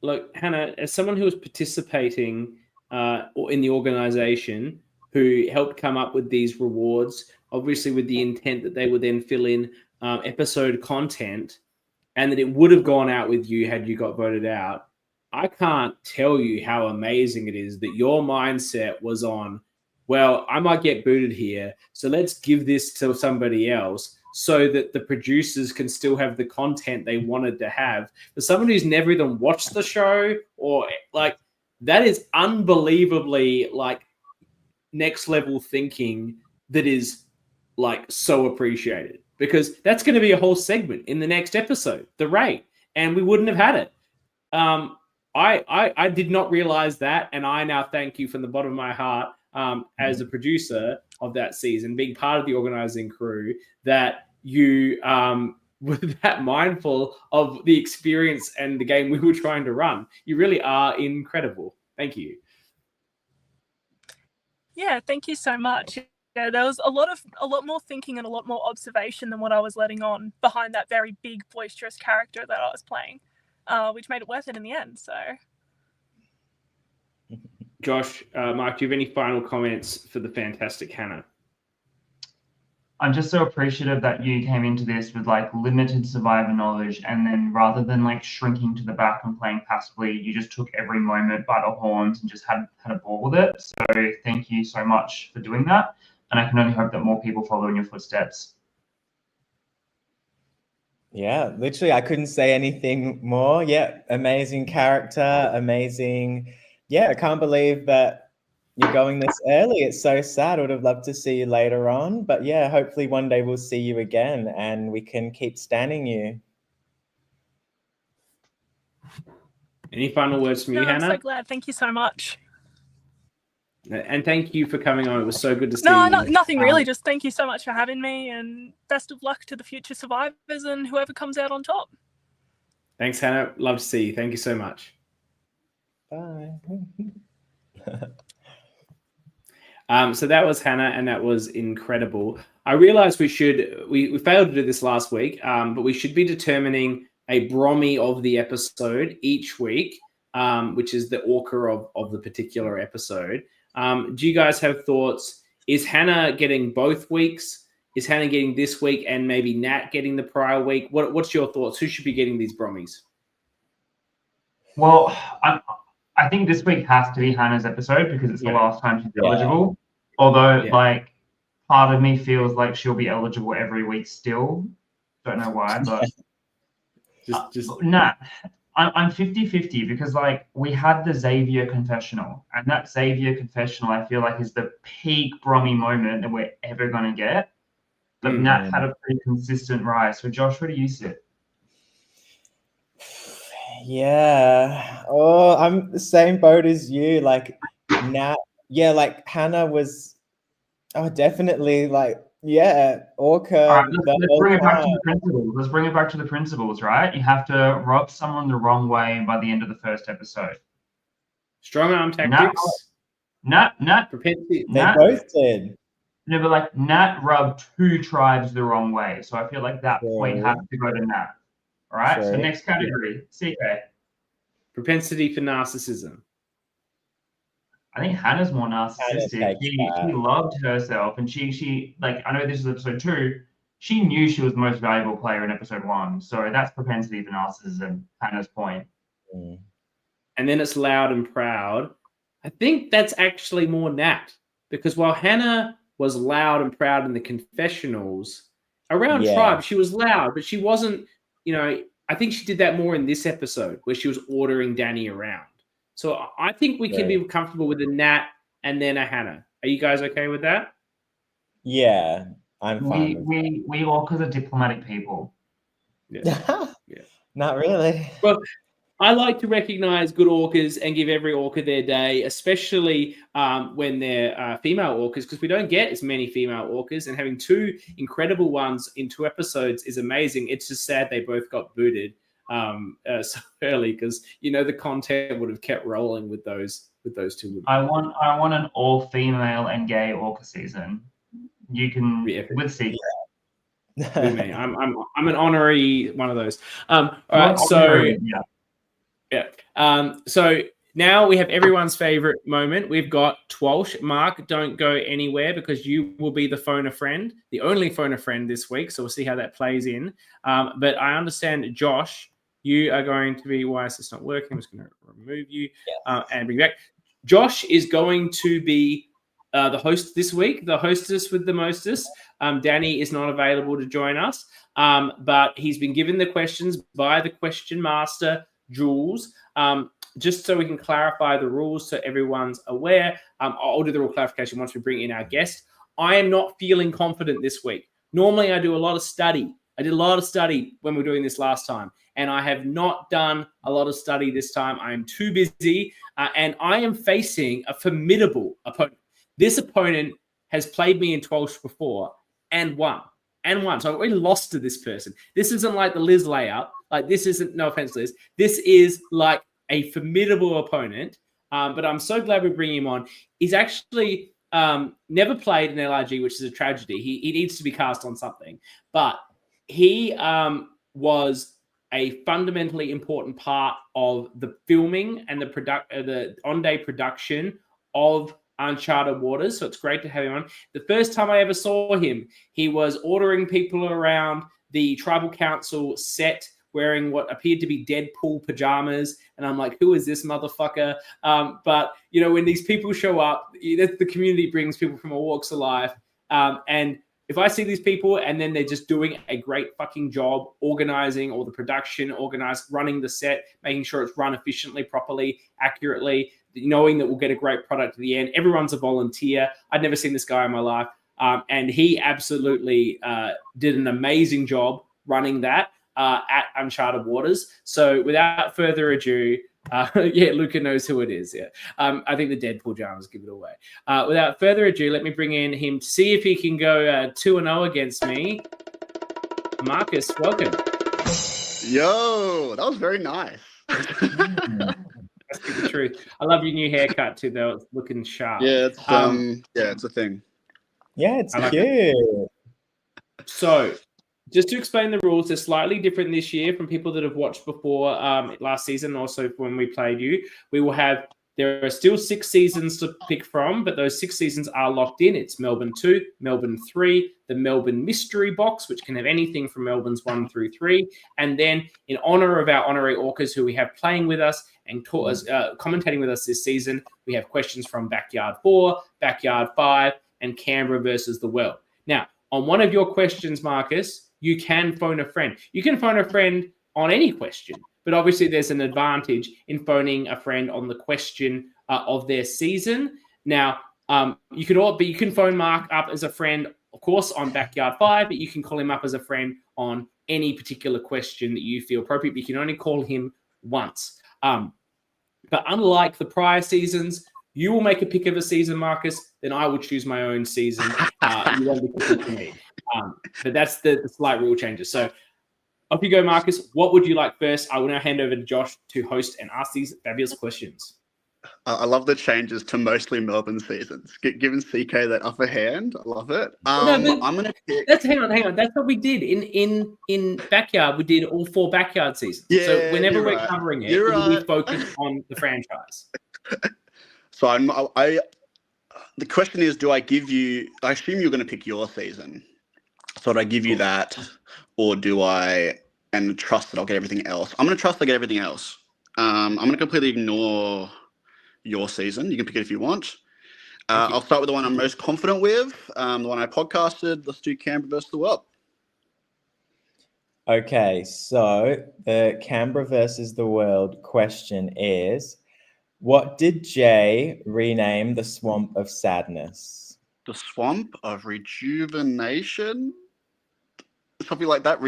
Look, Hannah, as someone who was participating in the organization, who helped come up with these rewards, obviously with the intent that they would then fill in episode content, and that it would have gone out with you had you got voted out, I can't tell you how amazing it is that your mindset was on, well, I might get booted here, so let's give this to somebody else so that the producers can still have the content they wanted to have. For someone who's never even watched the show, or like, that is unbelievably like next level thinking that is like so appreciated, because that's going to be a whole segment in the next episode, the rate, and we wouldn't have had it. I did not realize that, and I now thank you from the bottom of my heart, as a producer of that season, being part of the organizing crew, that you were that mindful of the experience and the game we were trying to run. You really are incredible. Thank you. Yeah, thank you so much. Yeah, there was a lot more thinking and a lot more observation than what I was letting on behind that very big, boisterous character that I was playing, which made it worth it in the end. So Josh, Mark, do you have any final comments for the fantastic Hannah? I'm just so appreciative that you came into this with like limited survivor knowledge, and then rather than like shrinking to the back and playing passively, you just took every moment by the horns and just had a ball with it. So thank you so much for doing that, and I can only hope that more people follow in your footsteps. Yeah, literally, I couldn't say anything more. Yeah, amazing character, amazing. Yeah, I can't believe that you're going this early. It's so sad. I would have loved to see you later on. But yeah, hopefully one day we'll see you again and we can keep standing you. Any final words from you, No, I'm Hannah? so glad. Thank you so much. And thank you for coming on. It was so good to see No, you. nothing really. Just thank you so much for having me, and best of luck to the future survivors and whoever comes out on top. Thanks, Hannah. Love to see you. Thank you so much. Bye. So that was Hannah, and that was incredible. I realized we failed to do this last week, but we should be determining a Brommy of the episode each week, which is the orca of the particular episode. Do you guys have thoughts? Is Hannah getting both weeks? Is Hannah getting this week and maybe Nat getting the prior week? What's your thoughts? Who should be getting these Brommies? Well, I think this week has to be Hannah's episode because it's the last time she's eligible. Although, like, part of me feels like she'll be eligible every week still. Don't know why, but Nat, I'm 50-50 because, like, we had the Xavier confessional, and that Xavier confessional I feel like is the peak Brommy moment that we're ever going to get. But Nat had a pretty consistent rise. So, Josh, where do you sit? Yeah. Oh, I'm the same boat as you. Like, Nat, yeah, like Hannah was, definitely, like, yeah, orca. All right, let's bring it back to the principles. Let's bring it back to the principles, right? You have to rub someone the wrong way by the end of the first episode. Strong arm tactics. Nat. Propensity. They both did. No, but like Nat rubbed 2 tribes the wrong way. So I feel like that point has to go to Nat. All right. So next category, CK. Propensity for narcissism. I think Hannah's more narcissistic. She loved herself, and she like, I know this is episode 2. She knew she was the most valuable player in episode 1. So that's propensity for narcissism. Hannah's point. And then it's loud and proud. I think that's actually more Nat, because while Hannah was loud and proud in the confessionals around tribe, she was loud, but she wasn't. I think she did that more in this episode where she was ordering Danny around. So I think we can be comfortable with a Nat and then a Hannah. Are you guys okay with that? Yeah, I'm fine. We all, because of diplomatic people. Yeah. Not really. Well, I like to recognize good orcas and give every orca their day, especially when they're female orcas, because we don't get as many female orcas, and having 2 incredible ones in 2 episodes is amazing. It's just sad they both got booted so early, because the content would have kept rolling with those 2 women. I want an all-female and gay orca season. You can with secret. With me. I'm an honorary one of those. All right, so so now we have everyone's favorite moment. We've got TWIOLSH. Mark, don't go anywhere because you will be the phone a friend, the only phone a friend this week. So we'll see how that plays in. But I understand, Josh, you are going to be. Why is this not working? I'm just going to remove you and bring you back. Josh is going to be the host this week, the hostess with the mostest. Danny is not available to join us, but he's been given the questions by the question master, Jules. Just so we can clarify the rules so everyone's aware. I'll do the rule clarification once we bring in our guest. I am not feeling confident this week. Normally, I do a lot of study. I did a lot of study when we were doing this last time, and I have not done a lot of study this time. I am too busy, and I am facing a formidable opponent. This opponent has played me in TWIOLSH before and won. So I already lost to this person. This isn't like the Liz layout. Like, this isn't, no offense, Liz. This is like a formidable opponent, but I'm so glad we bring him on. He's actually never played an LRG, which is a tragedy. He needs to be cast on something, but he was a fundamentally important part of the filming and the on-day production of Uncharted Waters, so it's great to have him on. The first time I ever saw him, he was ordering people around the Tribal Council set wearing what appeared to be Deadpool pajamas, and I'm like, who is this motherfucker? But, you know, when these people show up, the community brings people from all walks of life, and if I see these people and then they're just doing a great fucking job organizing all the production, running the set, making sure it's run efficiently, properly, accurately, knowing that we'll get a great product at the end. Everyone's a volunteer. I'd never seen this guy in my life. And he absolutely did an amazing job running that at Uncharted Waters. So without further ado, yeah, Luca knows who it is. Yeah, I think the Deadpool pajamas give it away. Without further ado, let me bring in him to see if he can go 2-0 against me. Marcus, welcome. Yo, that was very nice. That's the truth. I love your new haircut too, though. It's looking sharp. Yeah, it's a thing. Yeah, it's I like cute. So, just to explain the rules, they're slightly different this year from people that have watched before last season, also when we played you. There are still 6 seasons to pick from, but those 6 seasons are locked in. It's Melbourne 2, Melbourne 3, the Melbourne Mystery Box, which can have anything from Melbourne's 1 through 3. And then in honor of our honorary orcas who we have playing with us and commentating with us this season, we have questions from Backyard 4, Backyard 5, and Canberra versus the World. Now, on one of your questions, Marcus, you can phone a friend. You can phone a friend on any question, but obviously there's an advantage in phoning a friend on the question of their season. Now, you can phone Marc up as a friend, of course, on Backyard 5, but you can call him up as a friend on any particular question that you feel appropriate, but you can only call him once. But unlike the prior seasons, you will make a pick of a season, Marcus, then I will choose my own season. You won't be picking for me. But that's the slight rule changes. So off you go, Marcus. What would you like first? I will now hand over to Josh to host and ask these fabulous questions. I love the changes to mostly Melbourne seasons. Giving CK that upper hand, I love it. I'm gonna pick. Hang on. That's what we did in Backyard. We did all 4 Backyard seasons. Yeah, so whenever we're right. covering it, You're we right. focus on the franchise. So the question is, do I give you? I assume you're going to pick your season. So do I give you that, or do I and trust that I'll get everything else? I'm going to trust I get everything else. I'm going to completely ignore your season. You can pick it if you want. I'll start with the one I'm most confident with, the one I podcasted. Let's do Canberra versus the World. Okay, so the Canberra versus the World question is, what did Jay rename the Swamp of Sadness? The Swamp of Rejuvenation? Something like that.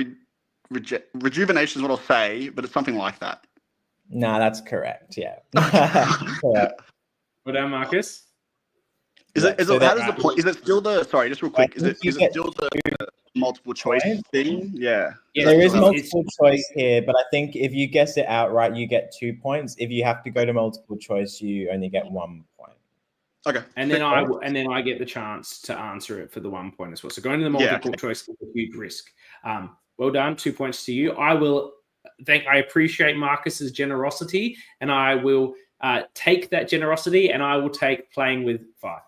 Rejuvenation is what I'll say, but it's something like that. Nah, that's correct. Yeah. Well done, Marcus. Is it still the sorry, just real quick, is it still the multiple choice thing? Yeah. There is multiple choice here, but I think if you guess it outright, you get 2 points. If you have to go to multiple choice, you only get 1 point. Okay. And then I get the chance to answer it for the 1 point as well. So going to the multiple choice is a huge risk. Well done, 2 points to you. I appreciate Marcus's generosity, and I will take that generosity, and I will take playing with 5.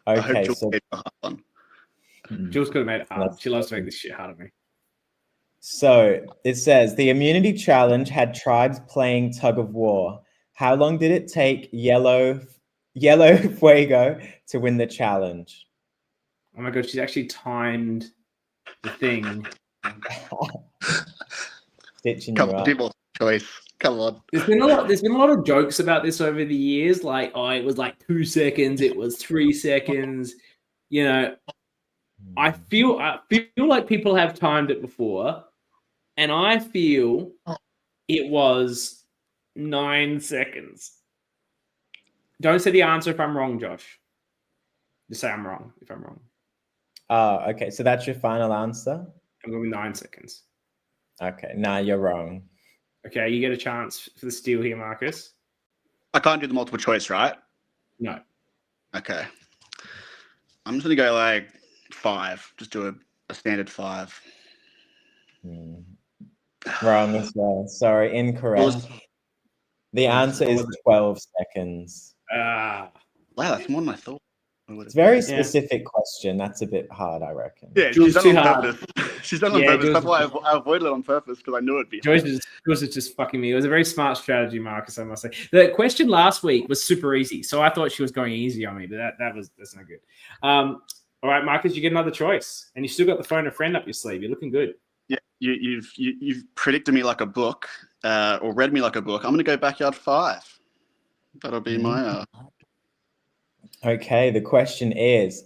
Okay, so Jules could have made it hard. She loves to make this shit hard on me. So it says the immunity challenge had tribes playing tug of war. How long did it take Yellow Fuego to win the challenge? Oh my god, she's actually timed the thing. Stitching you up. People choice. Come on. There's been a lot of jokes about this over the years. Like, it was like 2 seconds. It was 3 seconds. You know, I feel like people have timed it before, and I feel it was 9 seconds. Don't say the answer if I'm wrong, Josh. Just say I'm wrong if I'm wrong. Okay. So that's your final answer? I'm going with 9 seconds. Okay. Nah, you're wrong. Okay, you get a chance for the steal here, Marcus. I can't do the multiple choice, right? No. Okay. I'm just going to go like 5. Just do a standard 5. Wrong as well. Sorry, incorrect. The answer is 12 seconds. Ah. Wow, that's more than I thought. It's a very specific question. That's a bit hard, I reckon. Yeah, Jules, she's too done it on hard. purpose. She's done it on Yeah, purpose. Jules- That's why I avoided it on purpose because I knew it'd be hard. Joyce was just fucking me. It was a very smart strategy, Marcus, I must say. The question last week was super easy, so I thought she was going easy on me, but that's no good. All right, Marcus, you get another choice, and you still got the phone a friend up your sleeve. You're looking good. Yeah, you've predicted me like a book, or read me like a book. I'm going to go Backyard 5. That'll be my. Okay, the question is,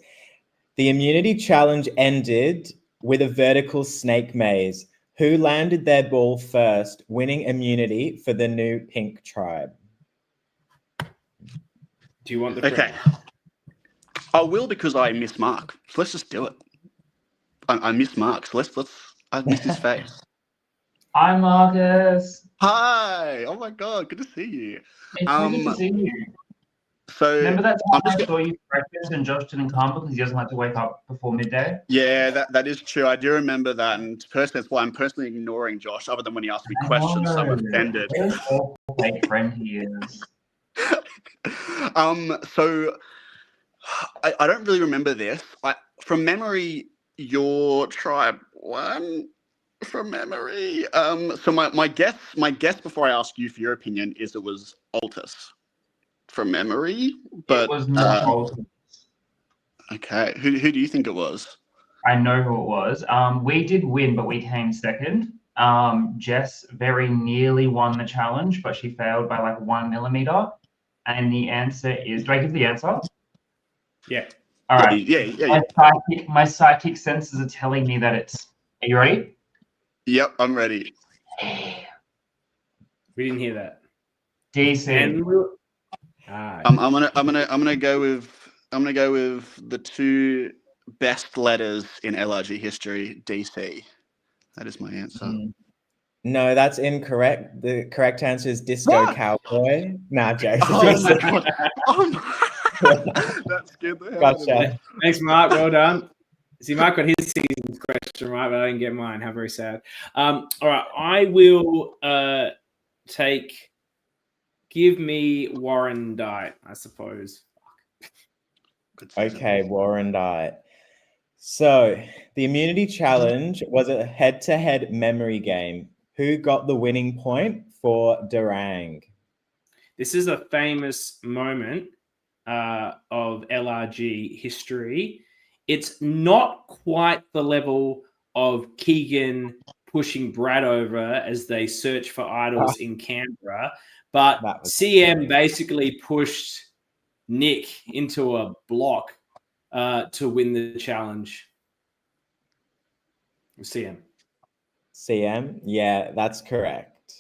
the immunity challenge ended with a vertical snake maze. Who landed their ball first, winning immunity for the new pink tribe? Do you want the Okay. I will because I miss Marc. So let's just do it. I miss Marc. So I miss his face. Hi, Marcus. Hi. Oh my God. Good to see you. It's really good to see you. So Remember that time I saw you for breakfast and Josh didn't come because he doesn't like to wake up before midday? Yeah, that is true. I do remember that, and personally, that's why I'm personally ignoring Josh. Other than when he asked me questions, so I'm offended. What an awful fake friend he is. So I don't really remember this. From memory, your tribe won. From memory. So my guess before I ask you for your opinion is it was Altus. From memory, but it was not Altus. Okay, who do you think it was? I know who it was. We did win, but we came second. Jess very nearly won the challenge, but she failed by like 1 millimeter. And the answer is, do I give the answer? Yeah. All right. Yeah. My psychic senses are telling me that it's. Are you ready? Yep, I'm ready. We didn't hear that. DC. I'm gonna go with the two best letters in LRG history, DC. That is my answer. No, that's incorrect. The correct answer is Disco Cowboy. Nah, Jason. Oh my God. That scared the hell out of me. Gotcha. Thanks, Marc. Well done. See, Marc got his season's question right, but I didn't get mine. How very sad. All right, I will give me Warren Diet, I suppose. Okay, Warren Diet. So the immunity challenge was a head-to-head memory game. Who got the winning point for Durang? This is a famous moment of LRG history. It's not quite the level of Keegan pushing Brad over as they search for idols in Canberra, but CM basically pushed Nick into a block to win the challenge. CM? Yeah, that's correct.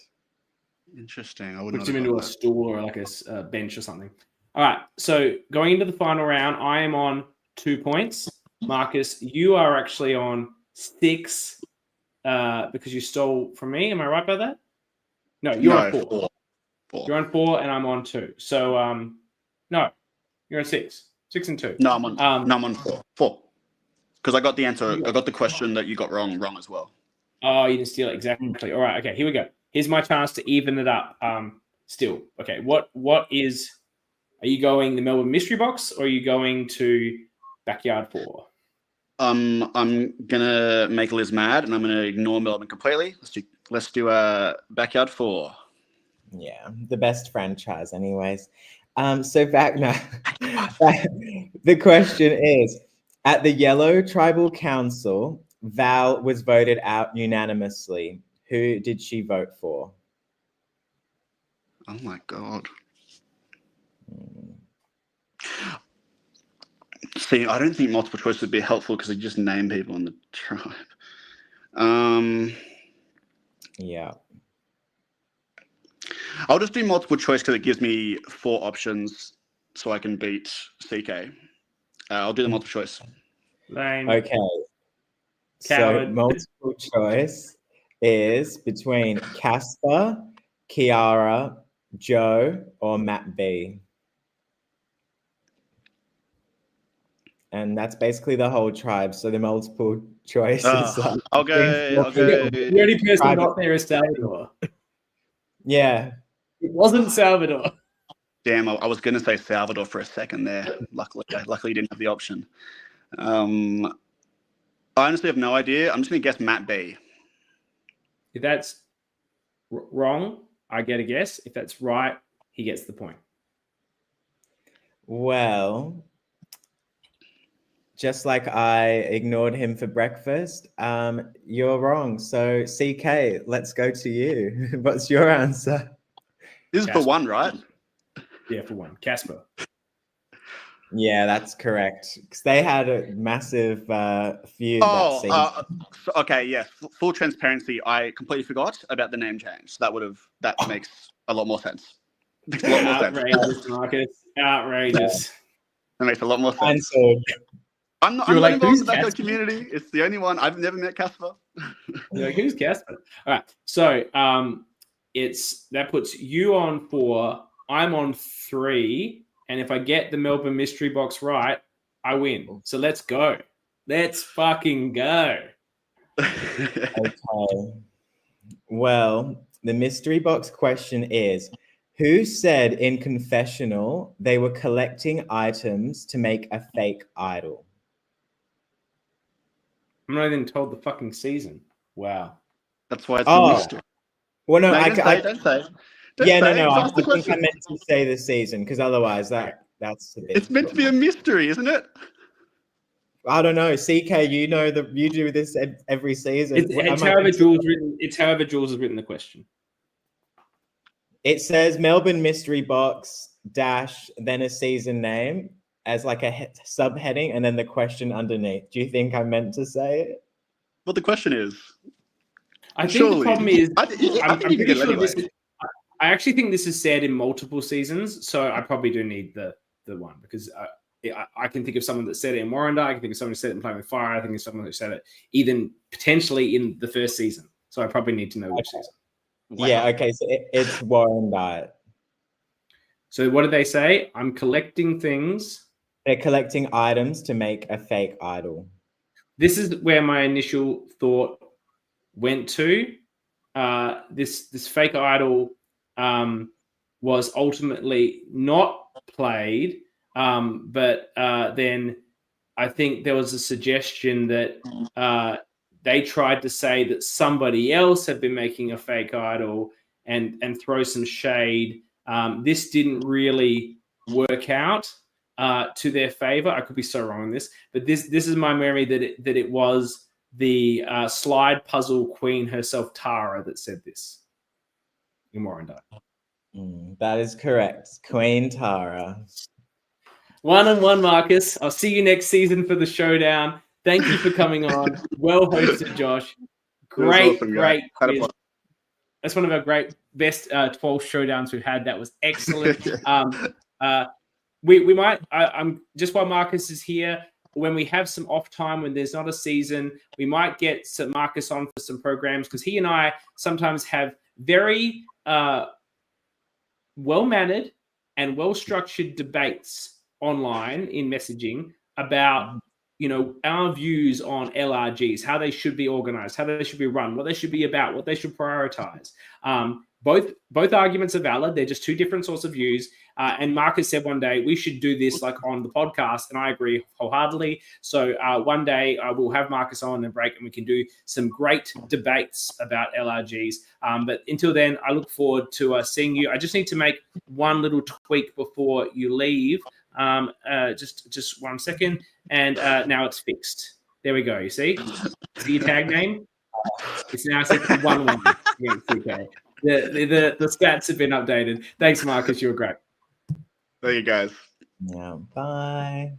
Interesting. I wouldn't put him into a stool or like a bench or something. All right. So going into the final round, I am on 2 points. Marcus, you are actually on 6 because you stole from me. Am I right about that? No, you're on 4. 4. You're on 4 and I'm on 2. So no, you're on 6. 6 and 2. No, I'm on 4. 4. Because I got the answer. I got the question that you got wrong as well. Oh, you didn't steal it exactly. All right. Okay. Here we go. Here's my chance to even it up. Still. Okay. What is? Are you going the Melbourne Mystery Box or are you going to Backyard 4? I'm gonna make Liz mad and I'm gonna ignore Melbourne completely. Let's do Backyard 4. Yeah, the best franchise, anyways. So back now. The question is: at the Yellow Tribal Council, Val was voted out unanimously. Who did she vote for? Oh my God. See, I don't think multiple choice would be helpful because they just name people in the tribe. Yeah. I'll just do multiple choice because it gives me 4 options so I can beat CK. I'll do the multiple choice. Lane. Okay. Coward. So multiple choice is between Casper, Kiara, Joe, or Matt B. And that's basically the whole tribe. So the multiple choice is I'll go. The only person not there is Salvador. Yeah. It wasn't Salvador. Damn, I was going to say Salvador for a second there. Luckily you didn't have the option. I honestly have no idea. I'm just going to guess Matt B. If that's wrong, I get a guess. If that's right, he gets the point. Well, just like I ignored him for breakfast, you're wrong. So CK, let's go to you. What's your answer? This is for one, right? Yeah, for one. Casper. Yeah, that's correct. Because they had a massive feud that season. Okay, yes. Full transparency, I completely forgot about the name change. That makes a lot more sense. Makes a lot more sense. Outrageous, Marcus. Outrageous. That makes a lot more sense. So, I'm not involved in the backyard community. It's the only one. I've never met Casper. You're like, who's Casper? All right. So that puts you on 4. I'm on 3. And if I get the Melbourne mystery box right, I win. So let's go. Let's fucking go. Okay. Well, the mystery box question is, who said in confessional they were collecting items to make a fake idol? I'm not even told the fucking season. Wow. That's why it's a mystery. Well, no, don't say. No. I think I meant to say the season because otherwise that's a bit. It's meant to be a mystery, isn't it? I don't know. CK, you do this every season. It's however Jules written. It's however Jules has written the question. It says Melbourne mystery box dash then a season name as like a subheading and then the question underneath. Do you think I meant to say it? What the question is? I think the problem is I actually think this is said in multiple seasons, so I probably do need the one because I can think of someone that said it in Warrender. I can think of someone who said it in Playing with Fire. I think of someone who said it even potentially in the first season. So I probably need to know which season. Wow. Yeah, okay, so it's Warrender. So what did they say? I'm collecting things. They're collecting items to make a fake idol. This is where my initial thought went to. This fake idol was ultimately not played, but then I think there was a suggestion that they tried to say that somebody else had been making a fake idol and throw some shade. This didn't really work out to their favor. I could be so wrong on this, but this is my memory that it was the slide puzzle queen herself, Tara, that said this in Warrender. That is correct. Queen Tara. 1-1, Marcus. I'll see you next season for the showdown. Thank you for coming on. Well hosted, Josh. Great quiz. That's one of our best 12 showdowns we've had. That was excellent. We might, just while Marcus is here, when we have some off time, when there's not a season, we might get some Marcus on for some programs because he and I sometimes have very well-mannered and well-structured debates online in messaging about, our views on LRGs, how they should be organized, how they should be run, what they should be about, what they should prioritize. Both arguments are valid. They're just two different sorts of views. And Marcus said one day we should do this like on the podcast, and I agree wholeheartedly. So one day we'll have Marcus on and break, and we can do some great debates about LRGs. But until then, I look forward to seeing you. I just need to make one little tweak before you leave. Just 1 second, and now it's fixed. There we go. You see your tag name? It's now set to 1-1 against CK. The stats have been updated. Thanks, Marcus. You were great. There you guys. Yeah. Bye.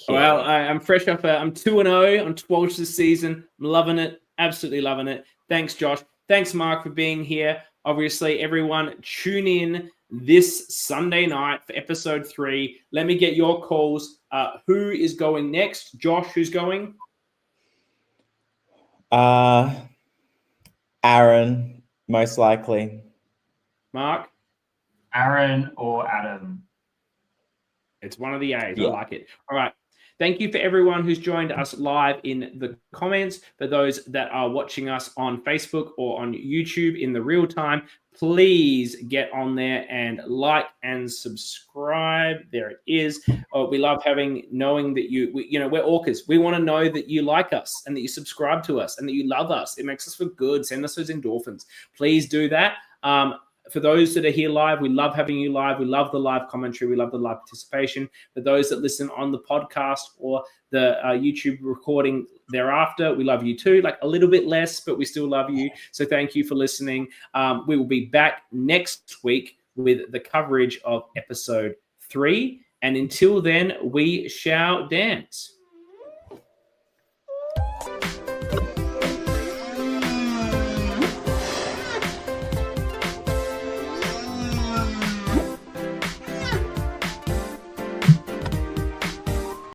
Well, I'm fresh off. I'm 2-0 on TWIOLSH this season. I'm loving it. Absolutely loving it. Thanks, Josh. Thanks, Marc, for being here. Obviously, everyone, tune in this Sunday night for episode 3. Let me get your calls. Who is going next? Josh, who's going? Aaron, most likely. Marc? Aaron or Adam? It's one of the A's. Yeah. I like it. All right. Thank you for everyone who's joined us live in the comments. For those that are watching us on Facebook or on YouTube in the real time, please get on there and like and subscribe. There it is. We love knowing that we're ORCAs. We want to know that you like us and that you subscribe to us and that you love us. It makes us feel good. Send us those endorphins. Please do that. For those that are here live, we love having you live. We love the live commentary. We love the live participation. For those that listen on the podcast or the YouTube recording thereafter, we love you too. Like a little bit less, but we still love you. So thank you for listening. We will be back next week with the coverage of episode 3. And until then, we shall dance.